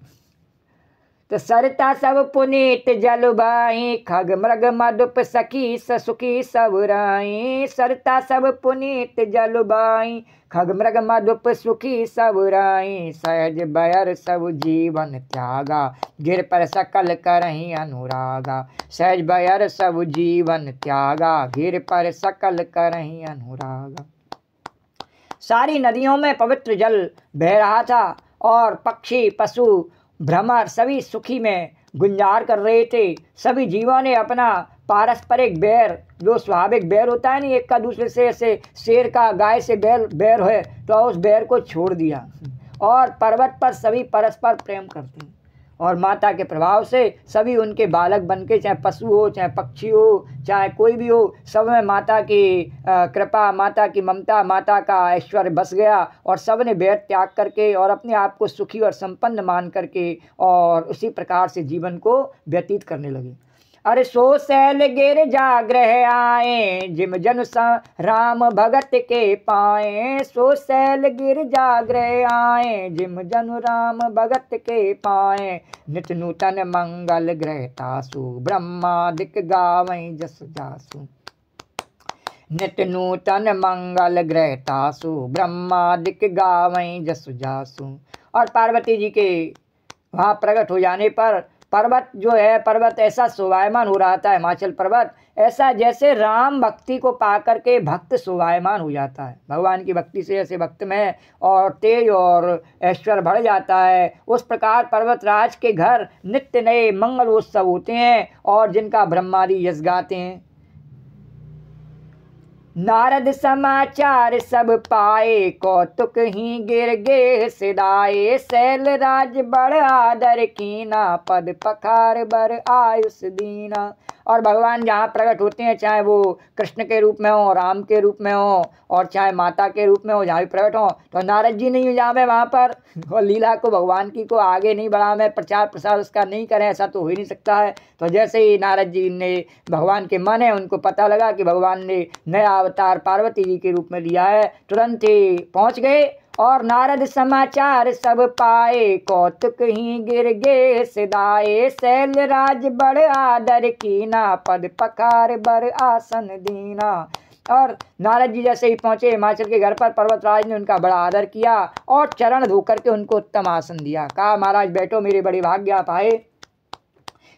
तो सरता सब पुनीत जलुबाई, खग मृग मधुप सखी सुखी सब राई। सरता सब पुनीत जलुबाई, खग मृग मधुप सुखी सब राई। सहज बयर सब जीवन त्यागा, गिर पर सकल करहीं अनुरागा। सहज बयर सब जीवन त्यागा, गिर पर सकल करहीं अनुरागा। सारी नदियों में पवित्र जल बह रहा था, और पक्षी पशु भ्रमर सभी सुखी में गुंजार कर रहे थे। सभी जीवों ने अपना पारस्परिक बैर, जो स्वाभाविक बैर होता है नहीं, एक का दूसरे से, ऐसे शेर का गाय से बैर है तो उस बैर को छोड़ दिया, और पर्वत पर सभी परस्पर प्रेम करते हैं। और माता के प्रभाव से सभी उनके बालक बनके, चाहे पशु हो, चाहे पक्षी हो, चाहे कोई भी हो, सब में माता की कृपा, माता की ममता, माता का ऐश्वर्य बस गया। और सब ने बैर त्याग करके और अपने आप को सुखी और संपन्न मान करके और उसी प्रकार से जीवन को व्यतीत करने लगे। अरे सो शैल गिर जाग्रह आए, जिम जन राम भगत के पाए। सो शैल गिर जाग्रह आए, जिम जन राम भगत के पाए। नित नूतन मंगल ग्रह तासु, ब्रह्मादिक गावै जस जासु। नित नूतन मंगल ग्रह तासु, ब्रह्मादिक गावै जस जासु। और पार्वती जी के वहाँ प्रकट हो जाने पर पर्वत जो है, पर्वत ऐसा शोभायमान हो रहा था, हिमाचल पर्वत ऐसा जैसे राम भक्ति को पा करके भक्त शोभायमान हो जाता है। भगवान की भक्ति से ऐसे भक्त में और तेज और ऐश्वर्य बढ़ जाता है। उस प्रकार पर्वतराज के घर नित्य नए मंगल उत्सव होते हैं, और जिनका ब्रह्मादि यश गाते हैं। नारद समाचार सब पाए, कौतुक ही गिर गे सिदाए। शैल राज बड़ आदर कीना, पद पखार बर आयुष दीना। और भगवान जहाँ प्रकट होते हैं, चाहे वो कृष्ण के रूप में हो, राम के रूप में हो, और चाहे माता के रूप में हो, जहाँ भी प्रकट हो, तो नारद जी नहीं जावे वहाँ पर, और लीला को भगवान की को आगे नहीं बढ़ावे, प्रचार प्रसार उसका नहीं करें, ऐसा तो हो ही नहीं सकता है। तो जैसे ही नारद जी ने भगवान के मन है, उनको पता लगा कि भगवान ने नया अवतार पार्वती जी के रूप में लिया है, तुरंत ही पहुँच गए। और नारद समाचार सब पाए, कौतुक ही गिर गे सिदाए। शैल राज बड़ आदर कीना, पद पखार बर आसन दीना। और नारद जी जैसे ही पहुँचे हिमाचल के घर पर, पर्वतराज ने उनका बड़ा आदर किया और चरण धो करके उनको उत्तम आसन दिया। कहा महाराज बैठो, मेरे बड़े भाग्य आप आए।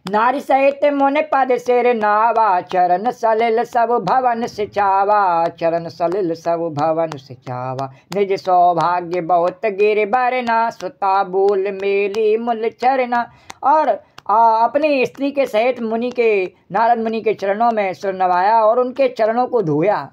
नारी सहित मुन पद सिर नावा, चरण सलिल सब भवन सिचावा। चरण सलिल सब भवन सिचावा, निज सौभाग्य बहुत गिर बरना। सुता बोल मेली मुल चरना। और अपनी स्त्री के सहित मुनि के, नारद मुनि के चरणों में सिर नवाया और उनके चरणों को धोया,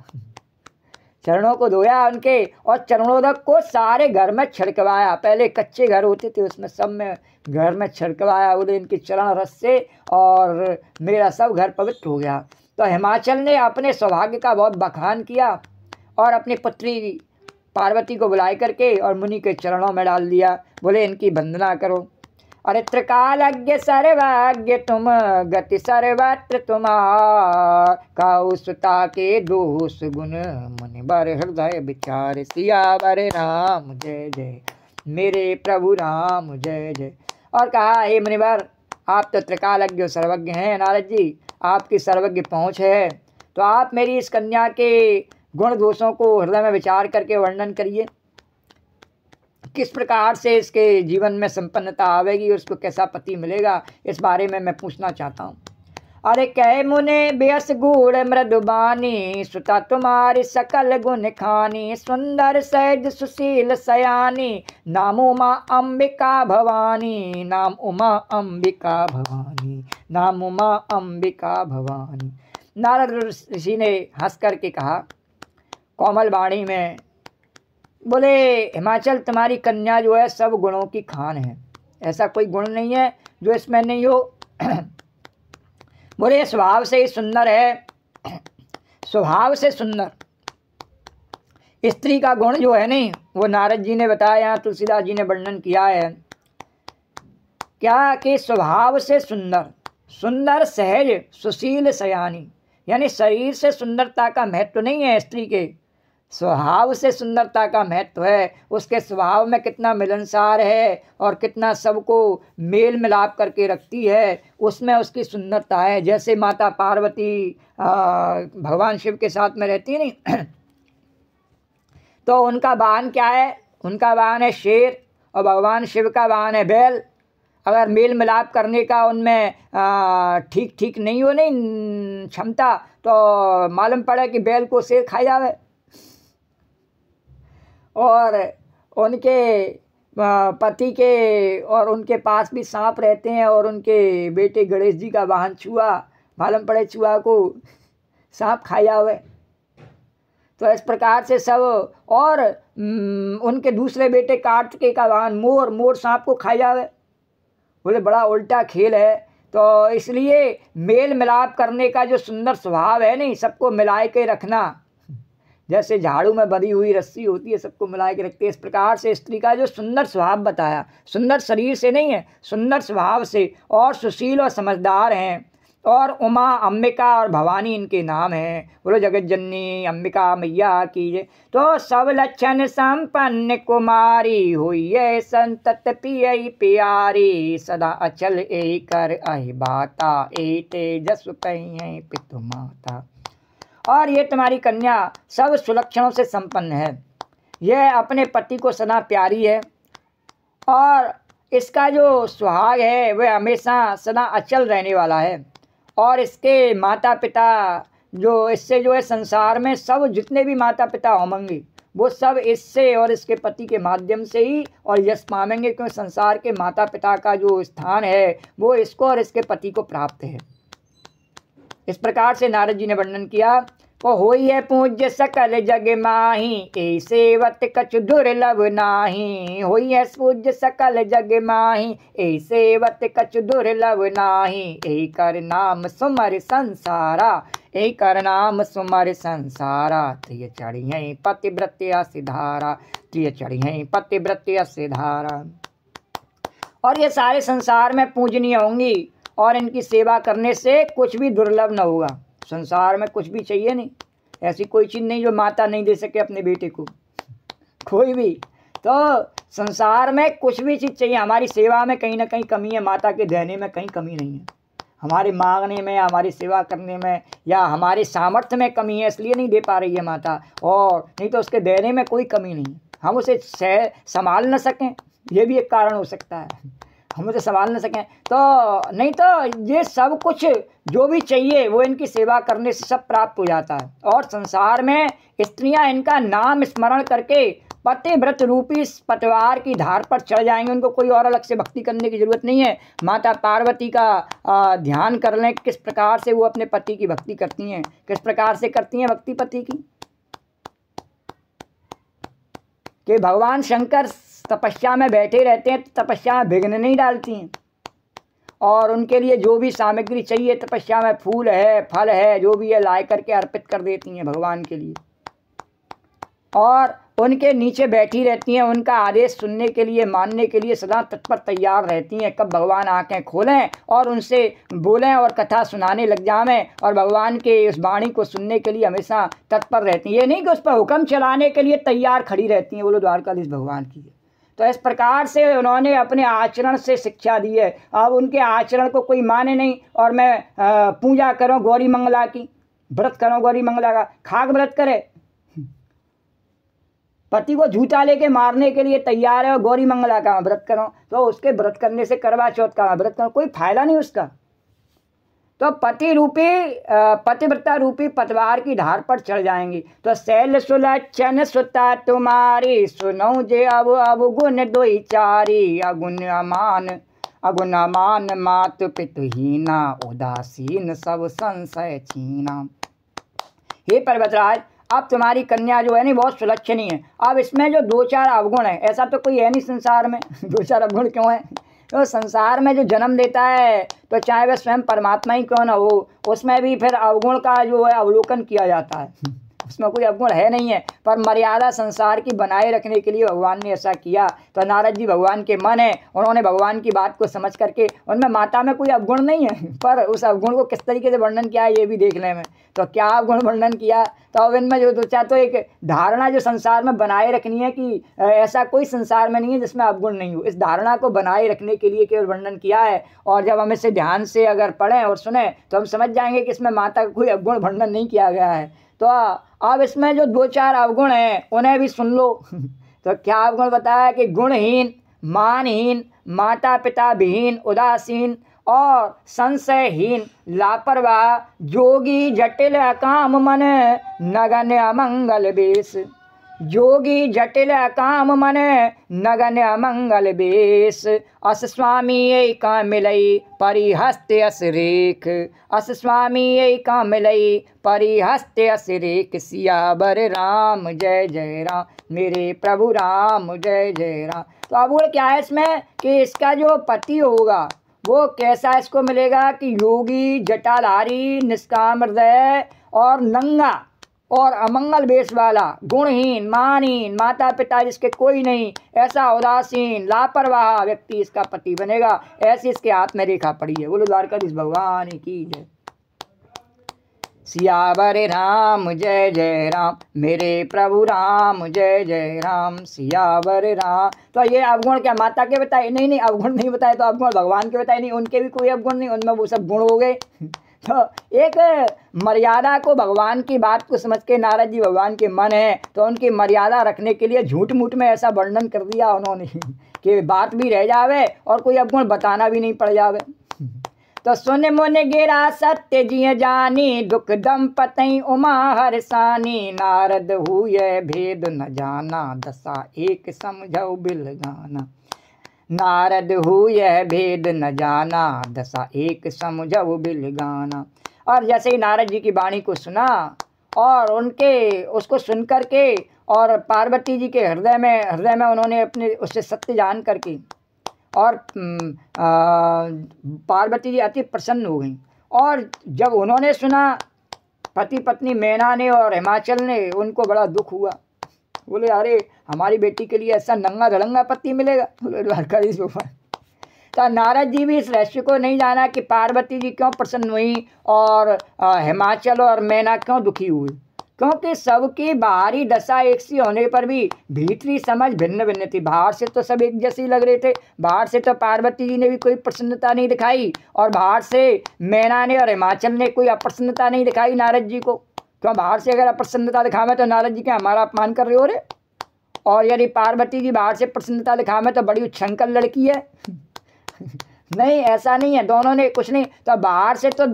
उनके, और चरणोदक को सारे घर में छिड़कवाया। पहले कच्चे घर होते थे, उसमें सब में घर में छिड़कवाया, बोले इनके चरण रस से, और मेरा सब घर पवित्र हो गया। तो हिमाचल ने अपने सौभाग्य का बहुत बखान किया और अपनी पुत्री पार्वती को बुलाए करके और मुनि के चरणों में डाल दिया। बोले इनकी वंदना करो। अरे त्रिकालज्ञ सर्वज्ञ तुम, गति सर्वत्र तुम्हार। काऊ सुता के दोष गुण, मुनि बर हृदय विचार। सियावर राम जय जय, मेरे प्रभु राम जय जय। और कहा हे मुनिवर, आप तो त्रिकालज्ञ सर्वज्ञ हैं नारद जी, आपकी सर्वज्ञ पहुँच है, तो आप मेरी इस कन्या के गुण दोषों को हृदय में विचार करके वर्णन करिए। किस प्रकार से इसके जीवन में संपन्नता आवेगी, उसको कैसा पति मिलेगा, इस बारे में मैं पूछना चाहता हूँ। अरे कह मुने बेस गुड़ मृदुबानी, सुता तुम्हारी सकल गुण खानी, सुंदर सहज सुशील सयानी, नाम उमा अंबिका भवानी, नाम उमा अंबिका भवानी, नाम उमा अंबिका भवानी। नारद ऋषि ने हंस करके कहा कोमल वाणी में, बोले हिमाचल तुम्हारी कन्या जो है सब गुणों की खान है, ऐसा कोई गुण नहीं है जो इसमें नहीं हो। बोले स्वभाव से ही सुंदर है, स्वभाव से सुंदर। स्त्री का गुण जो है नहीं वो नारद जी ने बताया, यहाँ तुलसीदास जी ने वर्णन किया है क्या कि स्वभाव से सुंदर, सुंदर सहज सुशील सयानी, यानी शरीर से सुंदरता का महत्व नहीं है स्त्री के, स्वभाव से सुंदरता का महत्व है। उसके स्वभाव में कितना मिलनसार है और कितना सबको मेल मिलाप करके रखती है, उसमें उसकी सुंदरता है। जैसे माता पार्वती भगवान शिव के साथ में रहती है नहीं तो उनका वाहन क्या है, उनका वाहन है शेर और भगवान शिव का वाहन है बैल। अगर मेल मिलाप करने का उनमें ठीक ठीक नहीं हो नहीं क्षमता तो मालूम पड़े कि बैल को शेर खा जावे। और उनके पति के और उनके पास भी सांप रहते हैं और उनके बेटे गणेश जी का वाहन चूहा, मालूम पड़े चूहा को सांप खा जावे। तो इस प्रकार से सब, और उनके दूसरे बेटे कार्तिकेय का वाहन मोर, मोर सांप को खा जावे। बोले बड़ा उल्टा खेल है। तो इसलिए मेल मिलाप करने का जो सुंदर स्वभाव है नहीं, सबको मिलाए के रखना, जैसे झाड़ू में बंधी हुई रस्सी होती है सबको मिला के रखती है, इस प्रकार से स्त्री का जो सुंदर स्वभाव बताया, सुंदर शरीर से नहीं है, सुंदर स्वभाव से, और सुशील और समझदार हैं। और उमा अंबिका और भवानी इनके नाम हैं। बोलो जगत जननी अंबिका मैया की जय। तो सब लक्षण संपन्न कुमारी हुई है संतत पियई प्यारी, सदा अचल ए कर अहि बाता, ए तेजस कहीं पितु माता। और ये तुम्हारी कन्या सब सुलक्षणों से संपन्न है, यह अपने पति को सदा प्यारी है और इसका जो सुहाग है वह हमेशा सदा अचल रहने वाला है। और इसके माता पिता जो इससे जो है संसार में सब जितने भी माता पिता होंगे वो सब इससे और इसके पति के माध्यम से ही और यश पाएंगे, क्योंकि संसार के माता पिता का जो स्थान है वो इसको और इसके पति को प्राप्त है। इस प्रकार से नारद जी ने वर्णन किया। को होई है पूज्य सकल जग माही, ए सेवत कछु दुर्लभ नाही। होई है पूज्य सकल जग माही, ए सेवत कछु दुर्लभ नाही। ए कर नाम सुमर संसारा, ए कर नाम सुमर संसारा। त्रिय चढ़ी है पतिव्रत्य सिधारा, त्रिय चढ़ी है पतिव्रत्य सिधारा। और ये सारे संसार में पूजनीय होंगी और इनकी सेवा करने से कुछ भी दुर्लभ न होगा। संसार में कुछ भी चाहिए नहीं, ऐसी कोई चीज़ नहीं जो माता नहीं दे सके अपने बेटे को, कोई भी। तो संसार में कुछ भी चीज़ चाहिए, हमारी सेवा में कहीं ना कहीं कमी है, माता के देने में कहीं कमी नहीं है, हमारे मांगने में, हमारी सेवा करने में या हमारे सामर्थ्य में कमी है, इसलिए नहीं दे पा रही है माता, और नहीं तो उसके देने में कोई कमी नहीं है। हम उसे संभाल न सकें, ये भी एक कारण हो सकता है, हम उसे संभाल न सकें। तो नहीं तो ये सब कुछ जो भी चाहिए वो इनकी सेवा करने से सब प्राप्त हो जाता है। और संसार में स्त्रियां इनका नाम स्मरण करके पतिव्रत रूपी पतवार की धार पर चढ़ जाएंगे, उनको कोई और अलग से भक्ति करने की जरूरत नहीं है। माता पार्वती का ध्यान कर लें किस प्रकार से वो अपने पति की भक्ति करती हैं, किस प्रकार से करती हैं भक्ति पति की, कि भगवान शंकर तपस्या में बैठे रहते हैं तो तपस्या में विघ्न नहीं डालती हैं, और उनके लिए जो भी सामग्री चाहिए तपस्या में फूल है, फल है, जो भी है ला करके अर्पित कर देती हैं भगवान के लिए, और उनके नीचे बैठी रहती हैं, उनका आदेश सुनने के लिए, मानने के लिए सदा तत्पर तैयार रहती हैं। कब भगवान आंखें खोलें और उनसे बोलें और कथा सुनाने लग जाएं, और भगवान के उस वाणी को सुनने के लिए हमेशा तत्पर रहती हैं। ये नहीं कि उस पर हुक्म चलाने के लिए तैयार खड़ी रहती हैं, बोलो द्वारकाधीश भगवान की। तो इस प्रकार से उन्होंने अपने आचरण से शिक्षा दी है। अब उनके आचरण को कोई माने नहीं, और मैं पूजा करूँ गौरी मंगला की, व्रत करूँ गौरी मंगला का, खाक व्रत करे, पति को झूठा लेके मारने के लिए तैयार है, और गौरी मंगला का व्रत करो, तो उसके व्रत करने से, करवा चौथ का व्रत करो, कोई फायदा नहीं उसका। तो पतिव्रता रूपी पतवार की धार पर चढ़ जाएंगी। तो शैल सुलक्षण सुता तुम्हारी, सुनौ जे अब गुण दोई चारी। अगुण अमान मातु पितुहीना, उदासीन सब संशय छीना। हे पर्वतराज, अब तुम्हारी कन्या जो है नहीं बहुत सुलक्षणी है। अब इसमें जो 2-4 अवगुण है, ऐसा तो कोई है नहीं संसार में 2-4 अवगुण क्यों है? तो संसार में जो जन्म देता है तो चाहे वह स्वयं परमात्मा ही क्यों ना हो, उसमें भी फिर अवगुण का जो है अवलोकन किया जाता है। उसमें कोई अवगुण है नहीं है, पर मर्यादा संसार की बनाए रखने के लिए भगवान ने ऐसा किया। तो नारद जी भगवान के मन है, उन्होंने भगवान की बात को समझ करके, उनमें माता में कोई अवगुण नहीं है, पर उस अवगुण को किस तरीके से वर्णन किया है ये भी देख लें में। तो क्या अवगुण वर्णन किया? तो अब इनमें जो 2-4 तो एक धारणा जो संसार में बनाए रखनी है कि ऐसा कोई संसार में नहीं है जिसमें अवगुण नहीं हो, इस धारणा को बनाए रखने के लिए केवल वर्णन किया है। और जब हम इसे ध्यान से अगर पढ़ें और सुने तो हम समझ जाएंगे कि इसमें माता का कोई अवगुण वर्णन नहीं किया गया है। तो अब इसमें जो 2-4 अवगुण हैं उन्हें भी सुन लो। तो क्या अवगुण बताया कि गुणहीन, मानहीन, माता पिता विहीन, उदासीन और संशयहीन, लापरवाह, जोगी, जटिल, अकाम मन, नगण्य अमंगल बेश। जोगी, जटिल, अकाम मन, नगण्य अमंगल बेश। अस स्वामी एका मिलई, परिहस्त अस रेख। अस स्वामी एका मिलई, परिहस्त अस रेख। सियावर राम जय जय राम, मेरे प्रभु राम जय जय राम। तो अब वो क्या है इसमें कि इसका जो पति होगा वो कैसा इसको मिलेगा कि योगी, जटाधारी, निष्काम हृदय और नंगा और अमंगल वेश वाला, गुणहीन, मानहीन, माता पिता जिसके कोई नहीं, ऐसा उदासीन, लापरवाह व्यक्ति इसका पति बनेगा। ऐसी इसके हाथ में रेखा पड़ी है। बोलो द्वारकाधीश भगवान की जय। सियावर राम जय जय राम, मेरे प्रभु राम जय जय राम। सियावर राम। तो ये अवगुण क्या माता के बताए? नहीं, अवगुण नहीं बताए। तो अवगुण भगवान के बताए नहीं, उनके भी कोई अवगुण नहीं, उनमें वो सब गुण हो गए। तो एक मर्यादा को, भगवान की बात को समझ के नारद जी भगवान के मन है, तो उनकी मर्यादा रखने के लिए झूठ मूठ में ऐसा वर्णन कर दिया उन्होंने कि बात भी रह जावे और कोई अवगुण बताना भी नहीं पड़ जावे। तो सुन मुन गिरा सत्य जिय जानी, दुख दंपतई उमा हरसानी। नारद हुए भेद न जाना, दशा एक समझौ बिलगाना। नारद हुए भेद न जाना, दशा एक समझौ बिलगाना। और जैसे ही नारद जी की वाणी को सुना और उसको सुन करके और पार्वती जी के हृदय में उन्होंने अपने उससे सत्य जान करके और पार्वती जी अति प्रसन्न हो गई। और जब उन्होंने सुना, पति पत्नी मैना ने और हिमाचल ने, उनको बड़ा दुख हुआ। बोले अरे हमारी बेटी के लिए ऐसा नंगा धड़ंगा पति मिलेगा। बोले द्वारकाधीश भगवान। तो नारद जी भी इस रहस्य को नहीं जाना कि पार्वती जी क्यों प्रसन्न हुई और हिमाचल और मैना क्यों दुखी हुई, क्योंकि सबकी बाहरी दशा एक सी होने पर भी भीतरी समझ भिन्न भिन्न थी। बाहर से तो सब एक जैसे लग रहे थे, बाहर से तो पार्वती जी ने भी कोई प्रसन्नता नहीं दिखाई और बाहर से मैना ने और हिमाचल ने कोई अप्रसन्नता नहीं दिखाई नारद जी को। क्यों? बाहर से अगर अप्रसन्नता दिखावे तो नारद जी क्या हमारा अपमान कर रहे हो रे? और यदि पार्वती जी बाहर से प्रसन्नता दिखावे तो बड़ी उच्छृंखल लड़की है। नहीं, ऐसा नहीं है, दोनों ने कुछ नहीं। तो बाहर से तो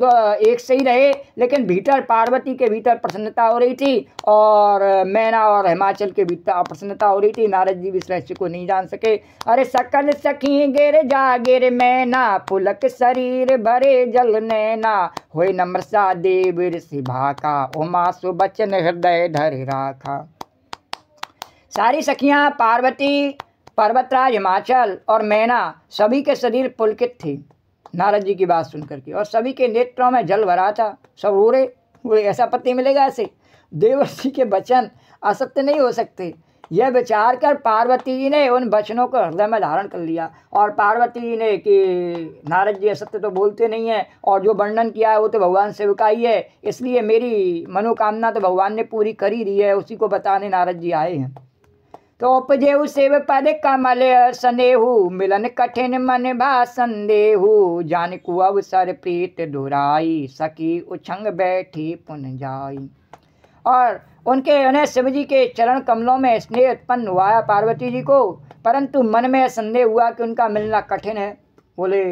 एक से ही रहे, लेकिन भीतर पार्वती के भीतर प्रसन्नता हो रही थी और मैना और हिमाचल के भीतर अप्रसन्नता हो रही थी। नारद जी भी इस रहस्य को नहीं जान सके। अरे सकल सखी गिर जा गिर मैना, पुलक शरीर भरे जल नैना। होय नम्रसा देव ऋषि भाका, उमा सुबचन हृदय धर राखा। सारी सखियां पार्वती, पर्वतराज हिमाचल और मैना सभी के शरीर पुलकित थे नारद जी की बात सुन करके, और सभी के नेत्रों में जल भरा था। सब रो रहे, ऐसा पति मिलेगा ऐसे? देवर्षि के वचन असत्य नहीं हो सकते। यह विचार कर पार्वती जी ने उन वचनों को हृदय में धारण कर लिया। और पार्वती जी ने कि नारद जी असत्य तो बोलते नहीं हैं और जो वर्णन किया है वो तो भगवान सेवकाई है, इसलिए मेरी मनोकामना तो भगवान ने पूरी कर ही दी है, उसी को बताने नारद जी आए हैं। तो उपजेहु शिव पद कमल सनेहु, मिलन कठिन मन भा संदेहु। जानिकु अवसर प्रीत दुराई, सखी उछंग बैठी पुन जाई। और उन्हें शिव जी के चरण कमलों में स्नेह उत्पन्न हुआ है पार्वती जी को, परंतु मन में संदेह हुआ कि उनका मिलना कठिन है। बोले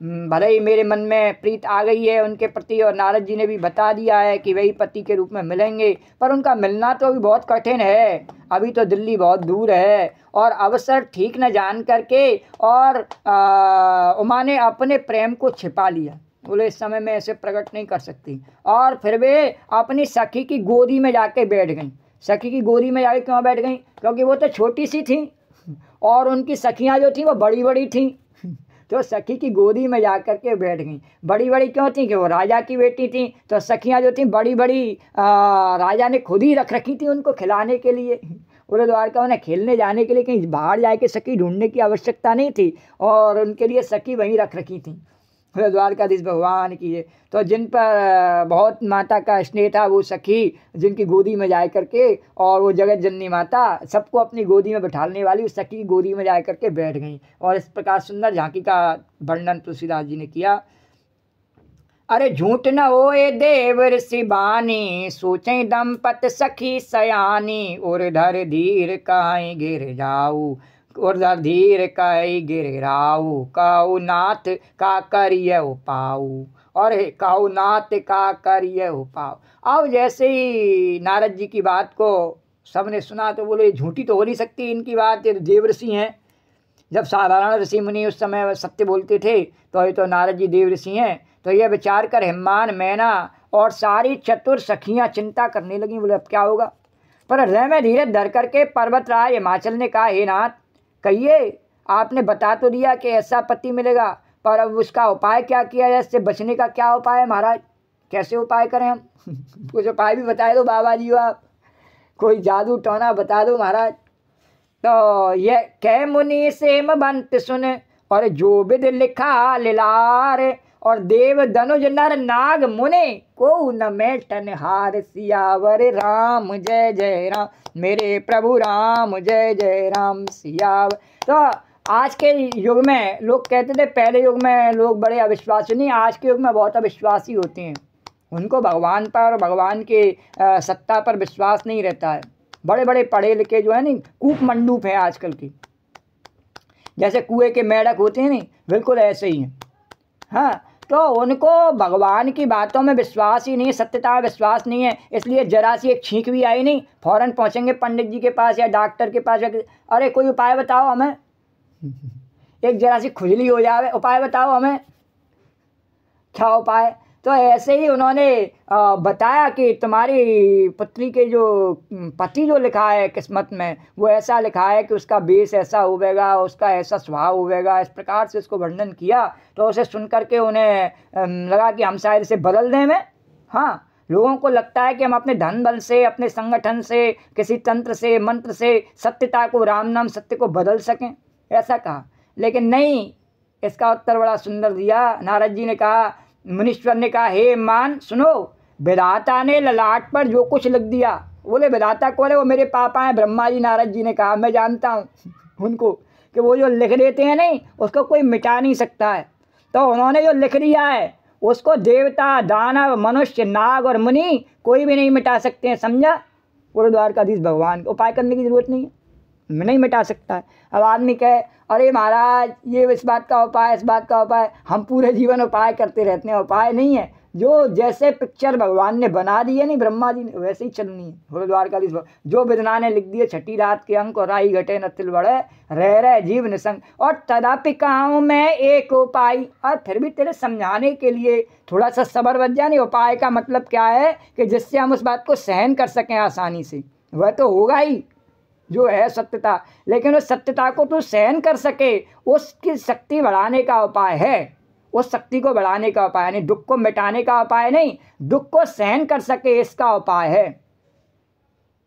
भले ही मेरे मन में प्रीत आ गई है उनके प्रति, और नारद जी ने भी बता दिया है कि वही पति के रूप में मिलेंगे, पर उनका मिलना तो अभी बहुत कठिन है, अभी तो दिल्ली बहुत दूर है। और अवसर ठीक न जान करके और उमा ने अपने प्रेम को छिपा लिया, बोले इस समय में ऐसे प्रकट नहीं कर सकती। और फिर वे अपनी सखी की गोदी में जाके बैठ गई। सखी की गोदी में जाके क्यों बैठ गई? क्योंकि वो तो छोटी सी थी और उनकी सखियाँ जो थी वो बड़ी बड़ी थी। तो सखी की गोदी में जा कर के बैठ गई। बड़ी बड़ी क्यों थी? कि वो राजा की बेटी थी, तो सखियाँ जो थी बड़ी बड़ी राजा ने खुद ही रख रखी थी उनको खिलाने के लिए। पूरे द्वारका उन्हें खेलने जाने के लिए कहीं बाहर जाके सखी ढूंढने की आवश्यकता नहीं थी, और उनके लिए सखी वहीं रख रखी थी। द्वारकाधीश भगवान की है। तो जिन पर बहुत माता का स्नेह था, वो सखी जिनकी गोदी में जा करके, और वो जगत जननी माता सबको अपनी गोदी में बिठाने वाली उस सखी की गोदी में जा करके बैठ गई। और इस प्रकार सुंदर झांकी का वर्णन तुलसीदास जी ने किया। अरे झूठ न होए देव ऋषि बानी, सोचे दंपत सखी सयानी, और धर धीर काई गिर जाऊ, और धीर कई गिर राऊ, काऊ नाथ का करिय पाऊ, और काऊ नाथ का करिय पाऊ। अब जैसे ही नारद जी की बात को सबने सुना तो बोले झूठी तो हो नहीं सकती इनकी बात, ये देव ऋषि हैं। जब साधारण ऋषि मुनि उस समय सत्य बोलते थे, तो ये तो नारद जी देव ऋषि हैं। तो यह विचार कर हिम्मान, मैना और सारी चतुर सखियाँ चिंता करने लगी। बोले अब क्या होगा? पर हृदय में धीरज धर करके पर्वतराज हिमाचल ने कहा, हे नाथ, कहिए, आपने बता तो दिया कि ऐसा पति मिलेगा, पर अब उसका उपाय क्या किया जाए? इससे बचने का क्या उपाय है महाराज? कैसे उपाय करें हम? कुछ उपाय भी बता दो बाबा जी, आप कोई जादू टोना बता दो महाराज। तो ये कह मुनि सेम बंत सुन, और जो विध लिखा लिलार, और देव धनुज नर नाग मुने को न मेटन हार। सियावर राम जय जय राम, मेरे प्रभु राम जय जय राम सियावर। तो आज के युग में लोग कहते थे, पहले युग में लोग बड़े अविश्वासी, नहीं, आज के युग में बहुत अविश्वासी होते हैं। उनको भगवान पर, भगवान के सत्ता पर विश्वास नहीं रहता है। बड़े बड़े पढ़े लिखे जो है नहीं, कूप मंडूप हैं आजकल की, जैसे कुएं के मेढक होते हैं नहीं, बिल्कुल ऐसे ही हैं। हाँ, तो उनको भगवान की बातों में विश्वास ही नहीं, सत्यता में विश्वास नहीं है, इसलिए जरा सी एक छींक भी आई नहीं, फौरन पहुंचेंगे पंडित जी के पास या डॉक्टर के पास। अरे कोई उपाय बताओ हमें, एक जरा सी खुजली हो जाए, उपाय बताओ हमें, क्या उपाय? तो ऐसे ही उन्होंने बताया कि तुम्हारी पुत्री के जो पति जो लिखा है किस्मत में, वो ऐसा लिखा है कि उसका बेस ऐसा होवेगा, उसका ऐसा स्वभाव होवेगा, इस प्रकार से उसको वर्णन किया। तो उसे सुन करके उन्हें लगा कि हम शायद इसे बदल दें में। हाँ, लोगों को लगता है कि हम अपने धन बल से, अपने संगठन से, किसी तंत्र से, मंत्र से सत्यता को, राम नाम सत्य को बदल सकें, ऐसा कहा। लेकिन नहीं, इसका उत्तर बड़ा सुंदर दिया। नारद जी ने कहा, मुनीश्वर ने कहा, हे मान सुनो, विधाता ने ललाट पर जो कुछ लिख दिया, बोले विधाता कौन है? वो मेरे पापा हैं ब्रह्मा जी। नारद जी ने कहा, मैं जानता हूँ उनको, कि वो जो लिख देते हैं नहीं, उसको कोई मिटा नहीं सकता है। तो उन्होंने जो लिख दिया है उसको देवता, दानव, मनुष्य, नाग और मुनि कोई भी नहीं मिटा सकते हैं, समझा? पूरे द्वारकाधीश भगवान को उपाय करने की जरूरत नहीं है, नहीं मिटा सकता है। अब आदमी कहे, अरे महाराज ये इस बात का उपाय, इस बात का उपाय, हम पूरे जीवन उपाय करते रहते हैं। उपाय नहीं है, जो जैसे पिक्चर भगवान ने बना दी है नहीं, ब्रह्मा जी ने, वैसे ही चलनी है। पूरे द्वारकाधीश जो विद्वान ने लिख दिए, छठी रात के अंक, और राई घटे न तिल बढ़े, रह जीव निसंग, और तदापि कहूँ मैं एक उपाय। और फिर भी तेरे समझाने के लिए थोड़ा सा सब्र बच जाए। नहीं, उपाय का मतलब क्या है? कि जिससे हम उस बात को सहन कर सकें आसानी से, वह तो होगा ही जो है सत्यता, लेकिन उस सत्यता को तू सहन कर सके, उसकी शक्ति बढ़ाने का उपाय है। उस शक्ति को बढ़ाने का उपाय नहीं, दुख को मिटाने का उपाय नहीं, दुख को सहन कर सके इसका उपाय है।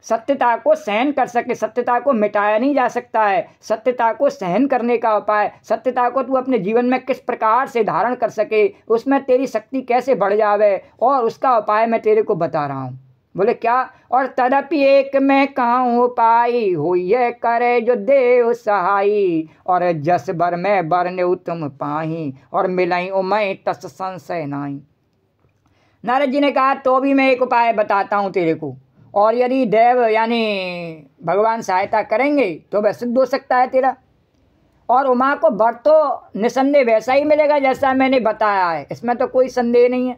सत्यता को सहन कर सके, सत्यता को मिटाया नहीं जा सकता है, सत्यता को सहन करने का उपाय, सत्यता को तू अपने जीवन में किस प्रकार से धारण कर सके, उसमें तेरी शक्ति कैसे बढ़ जावे, और उसका उपाय मैं तेरे को बता रहा हूँ। बोले क्या? और तदपि एक मैं कहूँ पाई, हो ये करे जो देव सहाई, और जस बर में बरने उत्तम पाही, और मिलाई उमय तस संशय नाई। नारद जी ने कहा, तो भी मैं एक उपाय बताता हूँ तेरे को, और यदि देव यानी भगवान सहायता करेंगे तो वह सिद्ध हो सकता है तेरा। और उमा को वर तो निसंदेह वैसा ही मिलेगा जैसा मैंने बताया है, इसमें तो कोई संदेह नहीं है।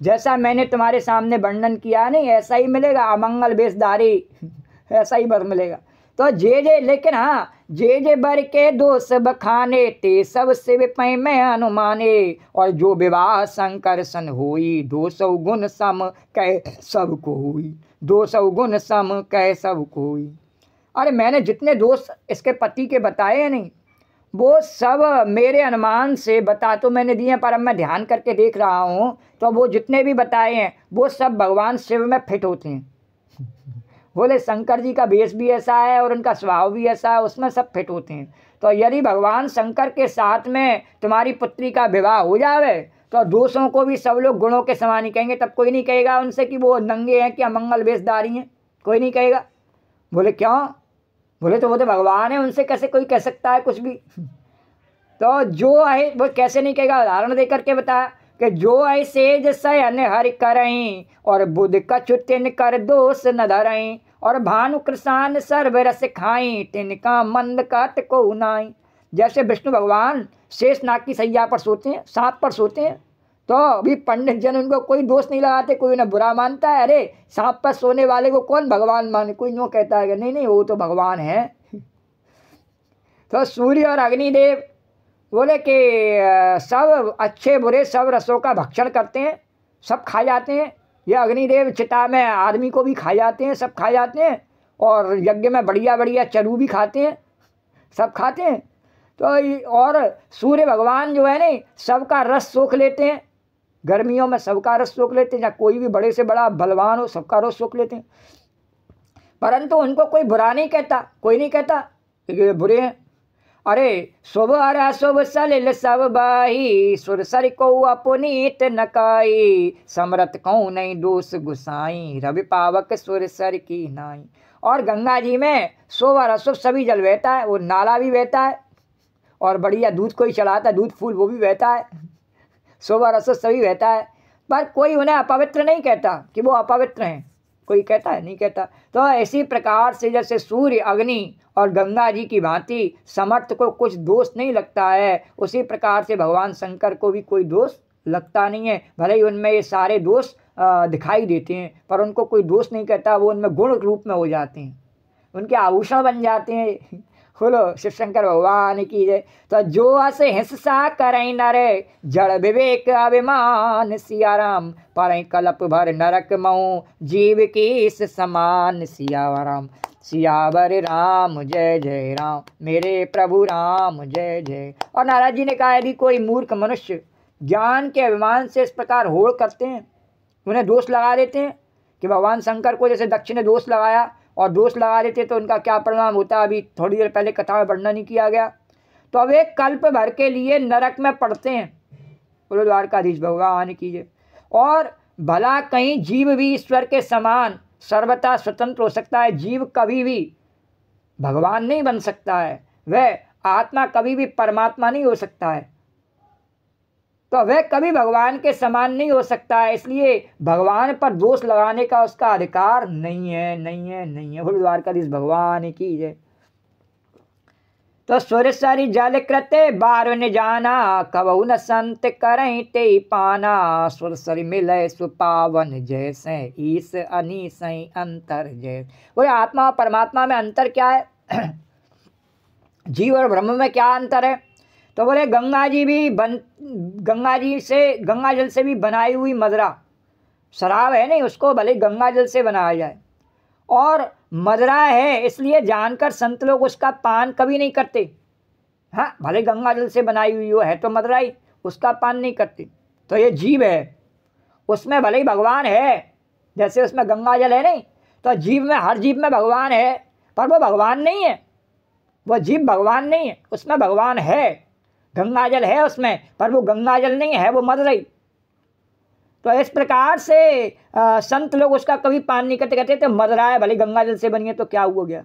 जैसा मैंने तुम्हारे सामने वर्णन किया नहीं ऐसा ही मिलेगा, अमंगल वेशधारी ऐसा ही वर मिलेगा। तो जे लेकिन हाँ जे बर के दोष बखाने ते सब शिव पै में अनुमाने। और जो विवाह शंकर सन होई 200 गुण सम कह सब कोई, 200 गुण सम कह सब कोई। अरे मैंने जितने दोष इसके पति के बताए हैं नहीं वो सब मेरे अनुमान से बता तो मैंने दिए, पर अब मैं ध्यान करके देख रहा हूँ तो वो जितने भी बताए हैं वो सब भगवान शिव में फिट होते हैं। बोले शंकर जी का वेश भी ऐसा है और उनका स्वभाव भी ऐसा है, उसमें सब फिट होते हैं। तो यदि भगवान शंकर के साथ में तुम्हारी पुत्री का विवाह हो जावे तो दोषों को भी सब लोग गुणों के समान ही कहेंगे। तब कोई नहीं कहेगा उनसे कि वो नंगे हैं कि अमंगल वेशधारी हैं, कोई नहीं कहेगा। बोले क्यों? बोले तो वो तो भगवान है, उनसे कैसे कोई कह सकता है कुछ भी। तो जो है वो कैसे नहीं कहेगा, उदाहरण दे करके बताया कि जो ऐसे जैन हरि करई और बुध कछु तिन कर दोष न धरई और भानु कृष्ण सर्व रस खाई तिनका मंद काट को नाई। जैसे विष्णु भगवान शेषनाग की सैया पर सोते हैं, सांप पर सोते हैं, तो अभी पंडित जन उनको कोई दोष नहीं लगाते, कोई उन्हें बुरा मानता है। अरे सांप पर सोने वाले को कौन भगवान माने? कोई यूँ कहता है कि नहीं नहीं वो तो भगवान है। तो सूर्य और अग्निदेव बोले कि सब अच्छे बुरे सब रसों का भक्षण करते हैं, सब खा जाते हैं। ये अग्निदेव चिता में आदमी को भी खा जाते हैं, सब खा जाते हैं, और यज्ञ में बढ़िया बढ़िया चरू भी खाते हैं, सब खाते हैं। तो और सूर्य भगवान जो है ना सबका रस सोख लेते हैं, गर्मियों में सबका रस सोख लेते हैं, या कोई भी बड़े से बड़ा बलवान हो सबका रस सोख लेते हैं। परंतु उनको कोई बुरा नहीं कहता, कोई नहीं कहता कि बुरे हैं। अरे शुभ अर अशुभ सलिल सब बाही सुरसर को अपनीत नकाई समरत कौ नहीं दोष गुसाई रवि पावक सुरसर की नाई। और गंगा जी में शुभ और अशुभ सभी जल बहता है, वो नाला भी बहता है और बढ़िया दूध कोई चढ़ाता है, दूध फूल वो भी बहता है, शुभ और अशुभ सभी बहता है। पर कोई उन्हें अपवित्र नहीं कहता कि वो अपवित्र हैं, कोई कहता है? नहीं कहता। तो इसी प्रकार से जैसे सूर्य अग्नि और गंगा जी की भांति समर्थ को कुछ दोष नहीं लगता है, उसी प्रकार से भगवान शंकर को भी कोई दोष लगता नहीं है। भले ही उनमें ये सारे दोष दिखाई देते हैं पर उनको कोई दोष नहीं कहता, वो उनमें गुण रूप में हो जाते हैं, उनके आभूषण बन जाते हैं। बोलो शिव शंकर भगवान की जय। तो जो अस हिंसा करई नरे जड़ विवेक अभिमान सिया राम पर कलप भर नरक मऊ जीव की इस समान सिया राम। सियावर राम जय जय राम, मेरे प्रभु राम जय जय। और नारद जी ने कहा यदि कोई मूर्ख मनुष्य ज्ञान के अभिमान से इस प्रकार होड़ करते हैं, उन्हें दोष लगा देते हैं कि भगवान शंकर को जैसे दक्ष ने दोष लगाया और दोष लगा देते तो उनका क्या परिणाम होता है, अभी थोड़ी देर पहले कथा में वर्णन नहीं किया गया। तो अब एक कल्प भर के लिए नरक में पड़ते हैं। बोलो द्वारकाधीश भगवान कीजिए। और भला कहीं जीव भी ईश्वर के समान सर्वथा स्वतंत्र हो सकता है? जीव कभी भी भगवान नहीं बन सकता है, वह आत्मा कभी भी परमात्मा नहीं हो सकता है, तो वह कभी भगवान के समान नहीं हो सकता है। इसलिए भगवान पर दोष लगाने का उसका अधिकार नहीं है, नहीं है, नहीं है। बोलो द्वारकाधीश भगवान की जय। तो सुरसरी जल कृते बारुन जाना कबहु न संत करई ते पाना सुरसरी मिले सुपावन जैसे ईस अनीस अंतर जय। बोले आत्मा और परमात्मा में अंतर क्या है? जीव और ब्रह्म में क्या अंतर है? तो बोले गंगा जल से भी बनाई हुई मदरा, शराब है नहीं, उसको भले गंगा जल से बनाया जाए, और मदरा है इसलिए जानकर संत लोग उसका पान कभी नहीं करते। हाँ भले गंगा जल से बनाई हुई हो, है तो मदरा ही, उसका पान नहीं करते। तो ये जीव है, उसमें भले ही भगवान है, जैसे उसमें गंगा जल है नहीं, तो जीव में, हर जीव में भगवान है, पर वो भगवान नहीं है, वो जीव भगवान नहीं है, उसमें भगवान है। गंगा जल है उसमें, पर वो गंगा जल नहीं है, वो मदरा ही। तो इस प्रकार से संत लोग उसका कभी पान नहीं करते, कहते तो मदरा है, भले गंगा जल से बनी है तो क्या हुआ गया।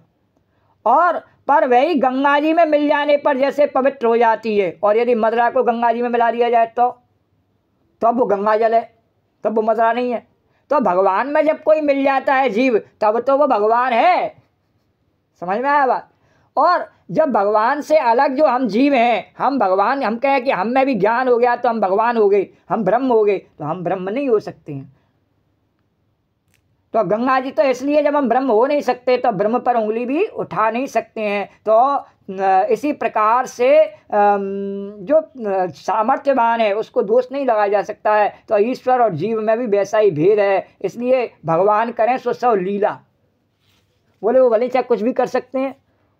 और पर वही गंगा जी में मिल जाने पर जैसे पवित्र हो जाती है, और यदि मदरा को गंगा जी में मिला दिया जाए तो अब वो गंगा जल है, तब वो मदरा नहीं है। तो भगवान में जब कोई मिल जाता है जीव, तब तो वो भगवान है। समझ में आया बात? और जब भगवान से अलग जो हम जीव हैं, हम भगवान, हम कहें कि हम में भी ज्ञान हो गया तो हम भगवान हो गए, हम ब्रह्म हो गए, तो हम ब्रह्म नहीं हो सकते हैं। तो गंगा जी तो इसलिए जब हम ब्रह्म हो नहीं सकते तो ब्रह्म पर उंगली भी उठा नहीं सकते हैं। तो इसी प्रकार से जो सामर्थ्यवान है उसको दोष नहीं लगाया जा सकता है। तो ईश्वर और जीव में भी वैसा ही भेद है। इसलिए भगवान करें सो सब लीला, बोले वो भले चाहे कुछ भी कर सकते हैं,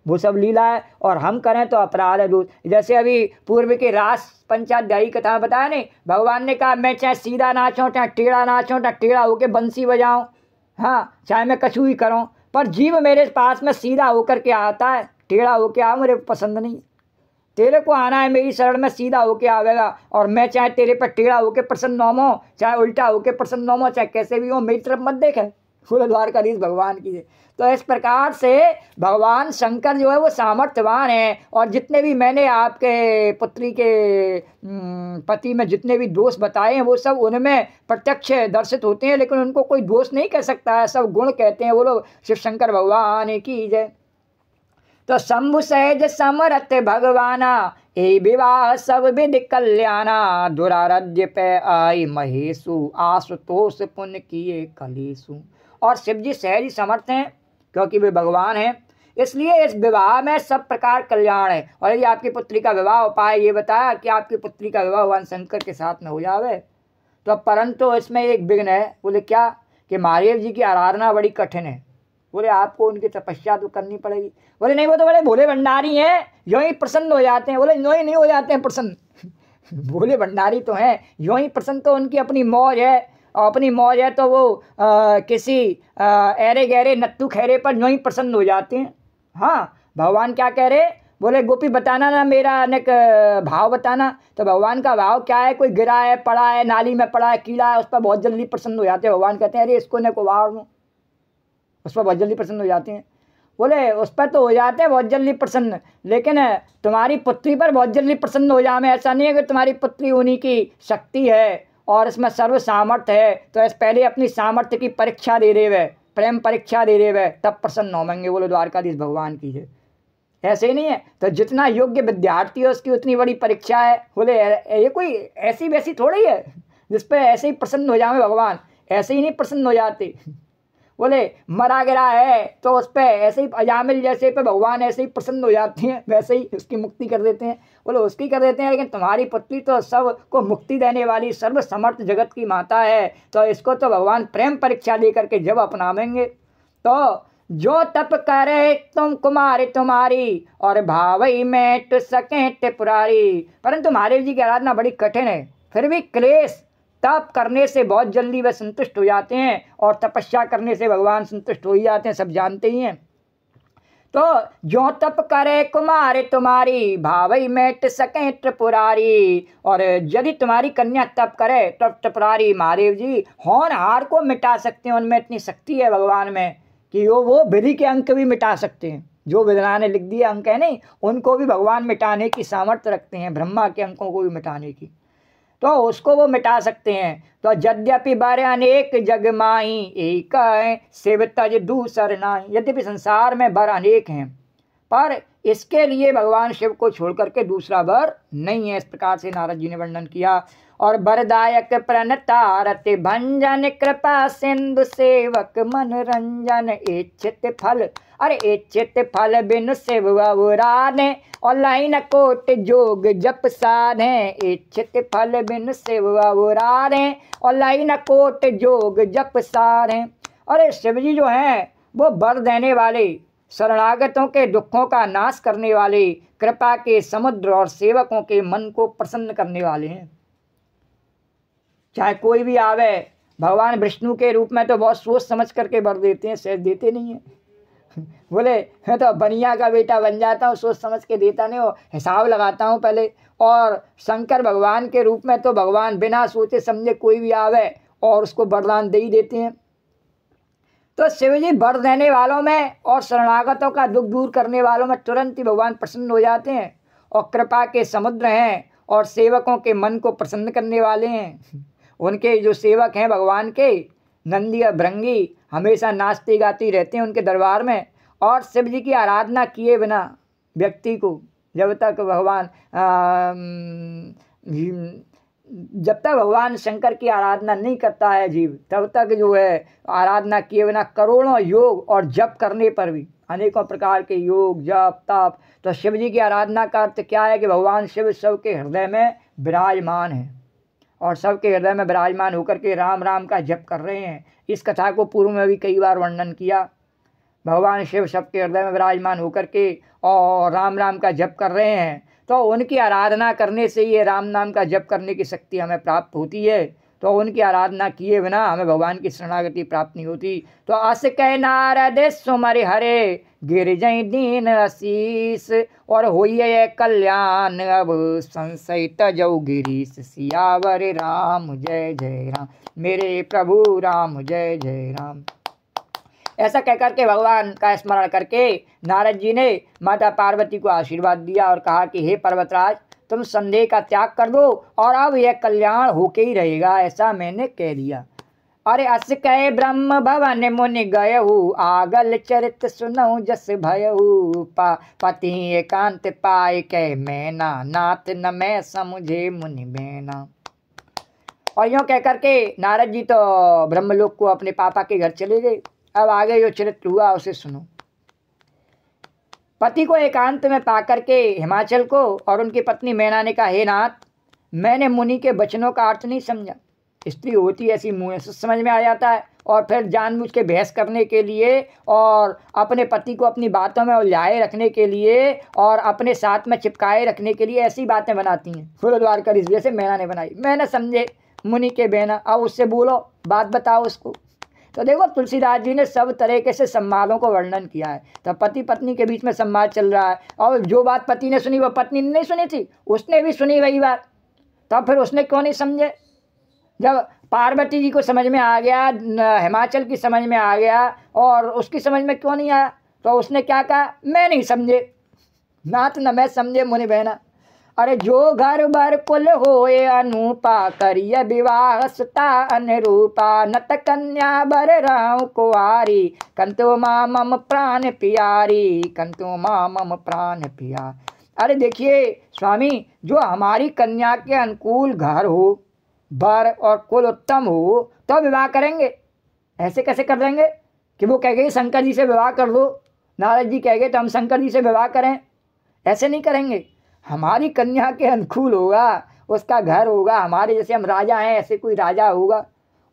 वो सब लीला है, और हम करें तो अपराध है, दोष। जैसे अभी पूर्व के रास पंचाध्यायी कथा में बताया नहीं, भगवान ने कहा मैं चाहे सीधा नाचूं, चाहे टेढ़ा नाचूं, चाहे टेढ़ा होके बंसी बजाऊं, हाँ, चाहे मैं कछु ही करूं, पर जीव मेरे पास में सीधा होकर के आता है, टेढ़ा होके आ मेरे पसंद नहीं। तेरे को आना है मेरी शरण में, सीधा होके आवेगा, और मैं चाहे तेरे पर टेढ़ा होके प्रसन्न हो, चाहे उल्टा होके प्रसन्न हो, चाहे कैसे भी हो, मेरी तरफ मत देखे। फूल द्वारकाधीश भगवान की। तो इस प्रकार से भगवान शंकर जो है वो सामर्थ्यवान है। और जितने भी मैंने आपके पुत्री के पति में जितने भी दोष बताए हैं वो सब उनमें प्रत्यक्ष दर्शित होते हैं, लेकिन उनको कोई दोष नहीं कह सकता है, सब गुण कहते हैं। वो लोग शिव शंकर भगवान की जय। तो शंभु सहज समरथ भगवाना, ए विवाह सब विधि कल्याणा, दुराराध्य पे आई महेशु, आशुतोष पुण्य किए कलेशु। और शिव जी सहज ही समर्थ हैं क्योंकि वे भगवान हैं, इसलिए इस विवाह में सब प्रकार कल्याण है। और यदि आपकी पुत्री का विवाह उपाय ये बताया कि आपकी पुत्री का विवाह भगवान शंकर के साथ में हो जावे, तो परंतु इसमें एक विघ्न है। बोले क्या? कि महादेव जी की आराधना बड़ी कठिन है। बोले आपको उनकी तपस्या तो करनी पड़ेगी। बोले नहीं, वो तो बड़े भोले भंडारी हैं, यूँ ही प्रसन्न हो जाते हैं। बोले यूँ ही नहीं हो जाते हैं प्रसन्न भोले भंडारी तो हैं, यूँ ही प्रसन्न तो उनकी अपनी मौज है, और अपनी मौज है तो वो किसी ऐरे गहरे नत्थु खैरे पर यूँ ही प्रसन्न हो जाते हैं। हाँ, भगवान क्या कह रहे? बोले गोपी बताना ना मेरा अनेक भाव बताना। तो भगवान का भाव क्या है? कोई गिरा है, पड़ा है, नाली में पड़ा है, कीड़ा है, उस पर बहुत जल्दी प्रसन्न हो जाते हैं। भगवान कहते हैं अरे इसको न को वार दूँ, उस पर बहुत जल्दी प्रसन्न हो जाते हैं। बोले उस पर तो हो जाते हैं बहुत जल्दी प्रसन्न, लेकिन तुम्हारी पुत्री पर बहुत जल्दी प्रसन्न हो जाए ऐसा नहीं है कि तुम्हारी पुत्री उन्हीं की शक्ति है और इसमें सर्व सामर्थ्य है। तो इस पहले अपनी सामर्थ्य की परीक्षा दे रहे वे, प्रेम परीक्षा दे रहे वे, तब प्रसन्न होंगे। बोले द्वारकाधीश भगवान की है। ऐसे ही नहीं है, तो जितना योग्य विद्यार्थी है उसकी उतनी बड़ी परीक्षा है। बोले ये कोई ऐसी वैसी थोड़ी है जिस पर ऐसे ही प्रसन्न हो जाए भगवान, ऐसे ही नहीं प्रसन्न हो जाते। बोले मरा गिरा है तो उस पर ऐसे ही अजामिल जैसे पे भगवान ऐसे ही प्रसन्न हो जाते हैं, वैसे ही उसकी मुक्ति कर देते हैं। बोले उसकी कर देते हैं, लेकिन तुम्हारी पुत्री तो सबको मुक्ति देने वाली सर्व समर्थ जगत की माता है, तो इसको तो भगवान प्रेम परीक्षा दे करके जब अपनावेंगे। तो जो तप करे तुम कुमारी तुम्हारी, और भावई में टू सके त्रिपुरारी। परंतु महादेव जी की आराधना बड़ी कठिन है, फिर भी क्लेश तप करने से बहुत जल्दी वे संतुष्ट हो जाते हैं, और तपस्या करने से भगवान संतुष्ट हो ही जाते हैं, सब जानते ही हैं। तो जो तप करे कुमारी तुम्हारी, भावई मेट सके त्रिपुरारी। और यदि तुम्हारी कन्या तप करे तो त्रिपुरारी महादेव जी होनहार को मिटा सकते हैं। उनमें इतनी शक्ति है भगवान में कि वो विधि के अंक भी मिटा सकते हैं। जो विद्वान ने लिख दिए अंक है नहीं, उनको भी भगवान मिटाने की सामर्थ्य रखते हैं, ब्रह्मा के अंकों को भी मिटाने की, तो उसको वो मिटा सकते हैं। तो यद्यपि बर अनेक जग माई, एक शिव तज दूसर नाई। यद्यपि संसार में बर अनेक हैं, पर इसके लिए भगवान शिव को छोड़ करके दूसरा बर नहीं है। इस प्रकार से नारद जी ने वर्णन किया। और बरदायक प्रणतारत भंजन, कृपा सिंधु सेवक मनोरंजन, इच्छित फल। अरे इच्छित फल बिनु शिव अवराधे, और लाइन कोट जोग जप साधे। इच्छित फल बिनु शिव अवराधे, और लाइन कोट जोग जप साधे। अरे शिव जी जो हैं वो वर देने वाले, शरणागतों के दुखों का नाश करने वाले, कृपा के समुद्र और सेवकों के मन को प्रसन्न करने वाले हैं। चाहे कोई भी आवे, भगवान विष्णु के रूप में तो बहुत सोच समझ करके वर देते हैं, सहज देते नहीं हैं। बोले मैं तो बनिया का बेटा बन जाता हूँ, सोच समझ के देता नहीं हो, हिसाब लगाता हूँ पहले। और शंकर भगवान के रूप में तो भगवान बिना सोचे समझे कोई भी आवे और उसको वरदान दे ही देते हैं। तो शिव जी वर देने वालों में और शरणागतों का दुख दूर करने वालों में तुरंत ही भगवान प्रसन्न हो जाते हैं, और कृपा के समुद्र हैं और सेवकों के मन को प्रसन्न करने वाले हैं। उनके जो सेवक हैं भगवान के, नंदी और भृंगी, हमेशा नाचते गाते रहते हैं उनके दरबार में, और शिव जी की आराधना किए बिना व्यक्ति को। जब तक भगवान शंकर की आराधना नहीं करता है जीव, तब तक जो है आराधना किए बिना करोड़ों योग और जप करने पर भी, अनेकों प्रकार के योग जप तप, तो शिव जी की आराधना का अर्थ क्या है कि भगवान शिव सबके हृदय में विराजमान है और सबके हृदय में विराजमान होकर के राम राम का जप कर रहे हैं। इस कथा को पूर्व में भी कई बार वर्णन किया। भगवान शिव सबके हृदय में विराजमान होकर के और राम राम का जप कर रहे हैं, तो उनकी आराधना करने से ये राम नाम का जप करने की शक्ति हमें प्राप्त होती है। तो उनकी आराधना किए बिना हमें भगवान की शरणागति प्राप्त नहीं होती। तो अस कह नारद सुमरि हरे गिर जय दीन आशीष, और होइए कल्याण अब संशय तजौ गिरीश। सियावर राम जय जय राम, मेरे प्रभु राम जय जय राम। ऐसा कहकर के भगवान का स्मरण करके नारद जी ने माता पार्वती को आशीर्वाद दिया और कहा कि हे पर्वतराज, तुम संदेह का त्याग कर दो और अब यह कल्याण होके ही रहेगा, ऐसा मैंने कह दिया। अरे अस कहे ब्रह्म भवन मुनि गयहु, आगल चरित सुनऊ जस भयहु। पति एकांत पाए कह मैना, नाथ न मैं समझे मुनि मैना। और यूँ कह करके नारद जी तो ब्रह्मलोक को अपने पापा के घर चले गए। अब आगे जो चरित्र हुआ उसे सुनो। पति को एकांत में पाकर के हिमाचल को और उनकी पत्नी मैना ने कहा, हे नाथ, मैंने मुनि के वचनों का अर्थ नहीं समझा। स्त्री होती ऐसी मुँह से समझ में आ जाता है, और फिर जानबूझ के बहस करने के लिए और अपने पति को अपनी बातों में उलझाए रखने के लिए और अपने साथ में चिपकाए रखने के लिए ऐसी बातें बनाती हैं। फूलद्वार कर इस वजह से मैना ने बनाई। मैंने समझे मुनि के बहना, अब उससे बोलो, बात बताओ उसको। तो देखो तुलसीदास जी ने सब तरीके से संवादों को वर्णन किया है। तो पति पत्नी के बीच में संवाद चल रहा है, और जो बात पति ने सुनी वो पत्नी ने नहीं सुनी थी, उसने भी सुनी वही बात। तब फिर उसने क्यों नहीं समझे? जब पार्वती जी को समझ में आ गया, हिमाचल की समझ में आ गया, और उसकी समझ में क्यों नहीं आया? तो उसने क्या कहा, मैं नहीं समझे, नाथ न मैं समझे मुनि बहना। अरे जो घर बर कुल होए अनुपा, करिय विवाह सुता अनुरूपा। नत कन्या बर राव कुआरी, कंतो माँ मम प्राण प्यारी, कंतो माँ मम प्राण प्यार। अरे देखिए स्वामी, जो हमारी कन्या के अनुकूल घर हो, बर और कुल उत्तम हो, तो विवाह करेंगे। ऐसे कैसे कर देंगे कि वो कह गए शंकर जी से विवाह कर दो, नारद जी कह गए तो हम शंकर जी से विवाह करें? ऐसे नहीं करेंगे। हमारी कन्या के अनुकूल होगा, उसका घर होगा, हमारे जैसे हम राजा हैं ऐसे कोई राजा होगा,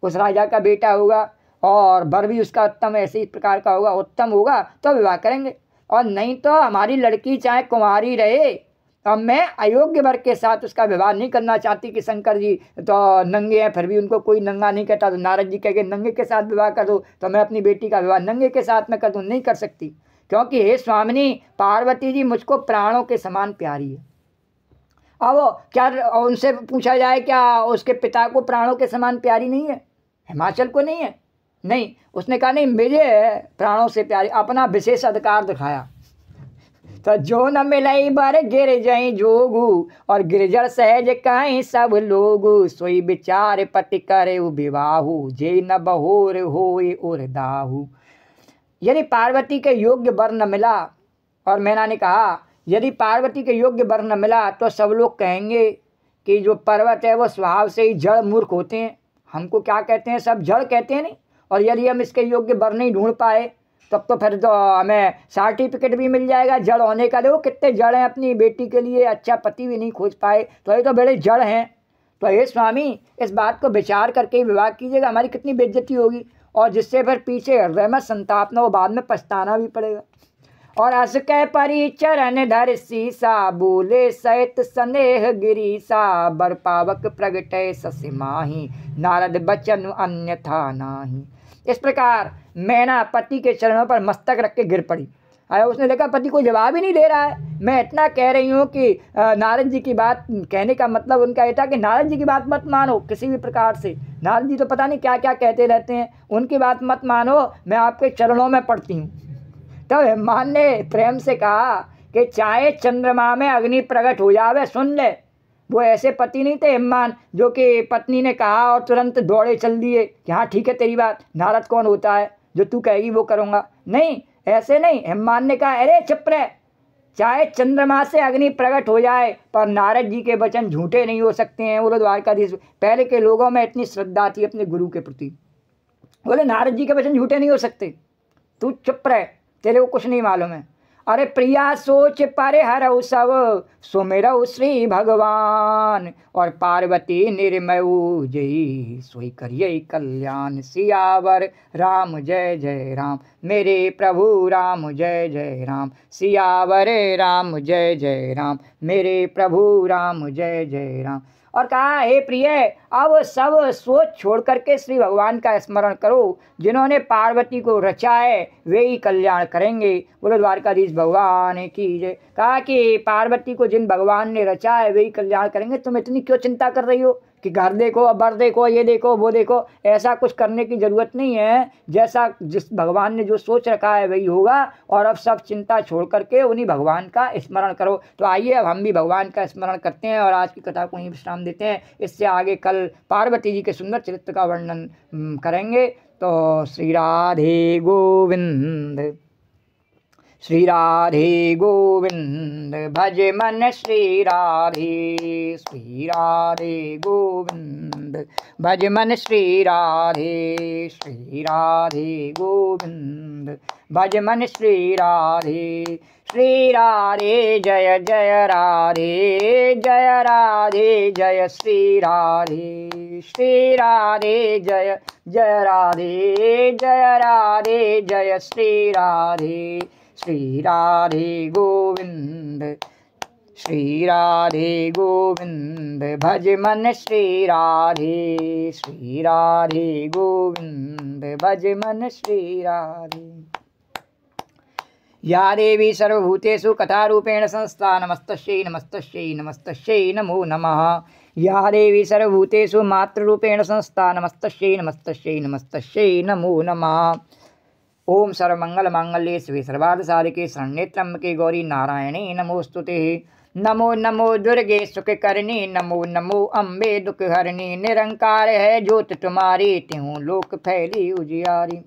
उस राजा का बेटा होगा, और वर भी उसका उत्तम ऐसे ही प्रकार का होगा, उत्तम होगा तो विवाह करेंगे। और नहीं तो हमारी लड़की चाहे कुंवारी रहे, अब मैं अयोग्य वर के साथ उसका विवाह नहीं करना चाहती कि शंकर जी तो नंगे हैं फिर भी उनको कोई नंगा नहीं कहता, तो नारद जी कह के नंगे के साथ विवाह कर दो, तो मैं अपनी बेटी का विवाह नंगे के साथ में कर दूँ? नहीं कर सकती, क्योंकि हे स्वामिनी, पार्वती जी मुझको प्राणों के समान प्यारी है। अब क्या उनसे पूछा जाए, क्या उसके पिता को प्राणों के समान प्यारी नहीं है? हिमाचल को नहीं है? नहीं, उसने कहा नहीं, मुझे प्राणों से प्यारी, अपना विशेष अधिकार दिखाया। तो जो न मिलई बर गिर जई जोगू, और गिरजर सहज कहीं सब लोगू। सोई विचार पति करे विवाहु, जे न बहोर होए उर दाहू। यदि पार्वती के योग्य वर न मिला, और मैना ने कहा यदि पार्वती के योग्य वर न मिला, तो सब लोग कहेंगे कि जो पर्वत है वो स्वभाव से ही जड़ मूर्ख होते हैं, हमको क्या कहते हैं, सब जड़ कहते हैं नहीं। और यदि हम इसके योग्य वर नहीं ढूंढ पाए, तब तो फिर तो हमें सर्टिफिकेट भी मिल जाएगा जड़ होने का। देखो कितने जड़ हैं, अपनी बेटी के लिए अच्छा पति भी नहीं खोज पाए, तो ये तो बड़े जड़ हैं। तो हे स्वामी, इस बात को विचार करके ही विवाह कीजिएगा, हमारी कितनी बेइज्जती होगी, और जिससे फिर पीछे हृदय में संताप न हो, बाद में पछताना भी पड़ेगा। और अस कह परी चरण धर सीसा, बोले सहित स्नेह गिरीसा। बर पावक प्रगटे ससि माही, नारद बचन अन्यथा नाही। इस प्रकार मैना पति के चरणों पर मस्तक रख के गिर पड़ी। अरे उसने देखा पति को जवाब ही नहीं दे रहा है। मैं इतना कह रही हूँ कि नारद जी की बात कहने का मतलब उनका ये था कि नारद जी की बात मत मानो किसी भी प्रकार से। नारद जी तो पता नहीं क्या क्या कहते रहते हैं, उनकी बात मत मानो, मैं आपके चरणों में पड़ती हूँ। तब हेमान ने प्रेम से कहा कि चाहे चंद्रमा में अग्नि प्रकट हो जावे सुन ले। वो ऐसे पति नहीं थे हेमान जो कि पत्नी ने कहा और तुरंत दौड़े चल दिए कि हाँ ठीक है तेरी बात, नारद कौन होता है, जो तू कहेगी वो करूँगा। नहीं, ऐसे नहीं। हेमान ने कहा अरे चुप रहे, चाहे चंद्रमा से अग्नि प्रकट हो जाए पर नारद जी के वचन झूठे नहीं हो सकते हैं। बोलो द्वारकाधीश, पहले के लोगों में इतनी श्रद्धा थी अपने गुरु के प्रति। बोले नारद जी के वचन झूठे नहीं हो सकते, तू चुप रह, तेरे को कुछ नहीं मालूम है। अरे प्रिया सोच पर हरऊ सब सुमिरऊ श्री भगवान, और पार्वती निर्मयू जई सोई करिए कल्याण। सियावर राम जय जय राम, मेरे प्रभु राम जय जय राम। सियावर राम जय जय राम, मेरे प्रभु राम जय जय राम। और कहा हे प्रिय, अब सब सोच छोड़ करके श्री भगवान का स्मरण करो। जिन्होंने पार्वती को रचा है वे ही कल्याण करेंगे। बोलो द्वारकाधीश भगवान की जय। कहा कि पार्वती को जिन भगवान ने रचा है वे ही कल्याण करेंगे। तुम इतनी क्यों चिंता कर रही हो कि घर देखो, बर देखो, ये देखो, वो देखो। ऐसा कुछ करने की जरूरत नहीं है। जैसा जिस भगवान ने जो सोच रखा है वही होगा। और अब सब चिंता छोड़ करके उन्हीं भगवान का स्मरण करो। तो आइए अब हम भी भगवान का स्मरण करते हैं और आज की कथा को यहीं विश्राम देते हैं। इससे आगे कल पार्वती जी के सुंदर चरित्र का वर्णन करेंगे। तो श्री राधे गोविंद, श्री राधे गोविंद, भज मन श्री राधे। श्री राधे गोविंद, भज मन श्री राधे। श्री राधे गोविंद, भज मन श्री राधे। श्री राधे जय जय राधे, जय राधे जय श्री राधे। श्री राधे जय जय राधे, जय राधे जय श्री राधे। श्री राधे गोविंद, श्री राधे गोविंद, भज मन श्री राधे। श्री राधे गोविंद, भज मन श्री राधे। या देवी सर्वभूतेषु कथारूपेण संस्था, नमस्तस्यै नमस्तस्यै नमस्तस्यै नमो नमः। या देवी सर्वभूतेषु मातृरूपेण संस्था, नमस्तस्यै नमस्तस्यै नमस्तस्यै नमो नमः। ओम सर्वमंगल मांगल्ये शिवे सर्वार्थ साधिके शरण्ये त्र्यंबके गौरी नारायणी नमोस्तुते। नमो नमो दुर्गे सुख करनी, नमो नमो अम्बे दुख हरनी। निरंकार है ज्योत तुम्हारी, त्यों लोक फैली उजियारी।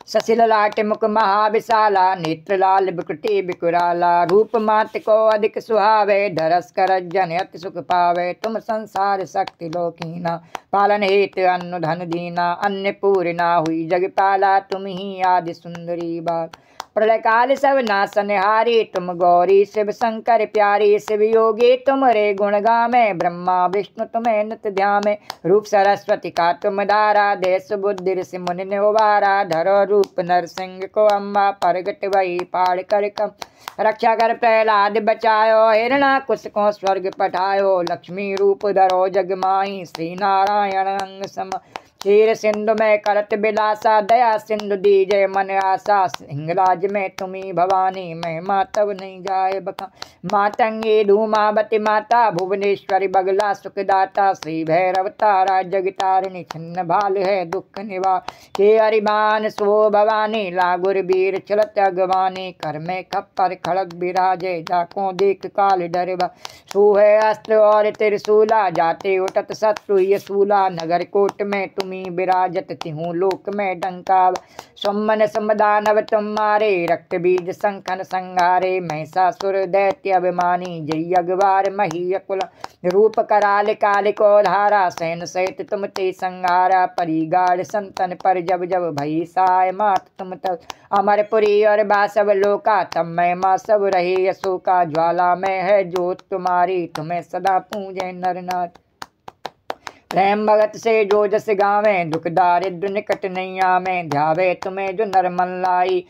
ससिल लाट मुख महाविशाला, नेत्र लाल बिकटे बिकुराला। रूप मात को अधिक सुहावे, धरस कर जन अति सुख पावे। तुम संसार शक्ति लोकीना, पालन हेत अन्न धन दीना। अन्नपूर्णा हुई जगपाला, तुम ही आदि सुंदरी बाल। प्रलय काल सब नासनहारी, तुम गौरी शिव शंकर प्यारी। शिव योगी तुम रे गुण गामे, ब्रह्मा विष्णु तुम्हें नित ध्यामे। रूप सरस्वती का तुम धारा, देश बुद्धि ऋषि मुनि ने उबारा। धरो रूप नरसिंह को अम्बा, प्रगट वही पाड़ कर कम। रक्षा कर प्रहलाद बचायो, हिरणाकुश को स्वर्ग पठायो। लक्ष्मी रूप धरो जग माही, श्री नारायण अंग सम। क्षीर सिंधु में करत बिलासा, दया सिंधु दीजय मन आशा। हिंगलाज में तुम्ही भवानी, महिमा तब नहीं जाए बका। मातंगी धूमावती माता, भुवनेश्वरी बगला सुखदाता। श्री भैरव तारा जगतारिणी, छिन्न भाल है दुख निवार। के हरिमान सो भवानी, लागुर वीर चलत अगवानी। कर में खप्पर खड़ग बिराजे, जाको देख काल डरवा। सो है अस्त्र और त्रिशूला, जाते उठत शत्रु यसूला। नगर कोट में तुम विराजत, तिहूँ लोक में डंका। सुमन समदानव तुम्हारे, रक्त बीज संखन संहारे। महिषासुर दैत्य अभिमानी, जय अगवार मही अकुल। रूप कराल काल को धारा, सैन सहित तुम ते संहारा। परिगाढ़ संतन पर जब जब, भई साय मात तुम तब। अमरपुरी और बासव लोका, तब मैं माँ सब रहे अशोका। ज्वाला में है ज्योत तुम्हारी, तुम्हें सदा पूजे नर नाथ। प्रेम भगत से जो जस गावे, दुख दारिद्र निकट नहीं आवे। ध्यावे तुम्हें जो नरमन लाई,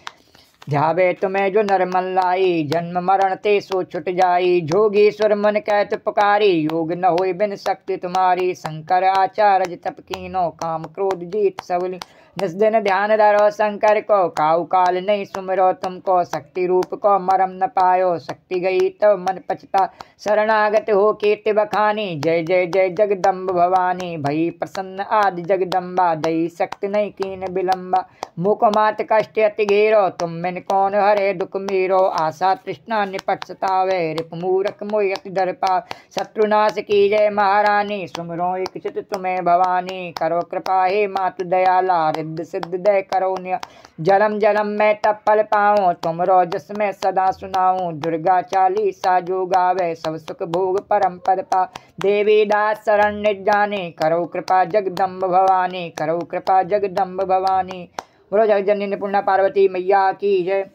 ध्यावे तुम्हें जो नरमन लाई। जन्म मरण ते सो छुट जाई, जोगी सुर मन कहत पुकारी। योग न होय बिन शक्ति तुम्हारी, शंकर आचार्य तप कीनो। काम क्रोध जीत सबली, जिस दिन ध्यान धरो शंकर को। काऊ काल नहीं सुमिरो तुमको, शक्ति रूप को मरम न पायो। शक्ति गई तो मन पछता, शरणागत हो कीर्ति बखानी। जय जय जय जगदम्ब भवानी, भई प्रसन्न आदि जगदम्बा। दई शक्ति नहीं कीन विलम्बा, मुख मात कष्ट अति घेरो। तुम मिन कौन हरे दुख मीरो, आशा तृष्णा निपट सतावे। रिप मूरख मोहि अति डर पावे, शत्रुनाश की जय महारानी। सुमिरो एक चित तुम्हें भवानी, करो कृपा हे मातु दयाला। सिद्ध सिद्ध दय करो निय। जन्म जन्म मैं तब पल पाऊँ तुम रोजस में सदा सुनाऊँ। दुर्गा चालीसा जो गावे सब सुख भोग परम पद पा। देवी दास शरण निज जाने करो कृपा जगदम्ब भवानी, करो कृपा जगदम्ब भवानी। बोलो जगजननी अन्नपूर्णा पार्वती मैया की जय।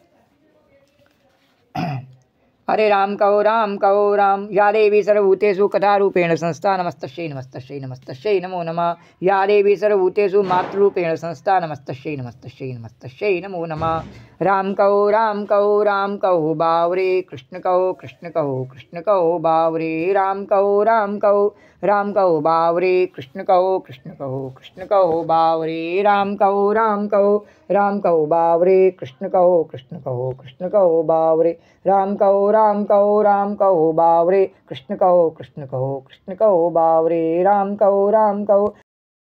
हरे राम कहो राम। या देवी सर्वभूतेषु कथारूपेण संस्था नमस्तस्यै नमस्तस्यै नमस्तस्यै नमो नमः। या देवी सर्वभूतेषु मातृरूपेण संस्था नमस्तस्यै नमस्तस्यै नमस्तस्यै नमो नमः। राम कहो बावरे कृष्ण कहो बावरे। राम कहो बावरे कृष्ण कहो बावरे। राम कहो बावरे कृष्ण कहो बावरे। राम कहो बावरे कृष्ण कहो बावरे। राम कहो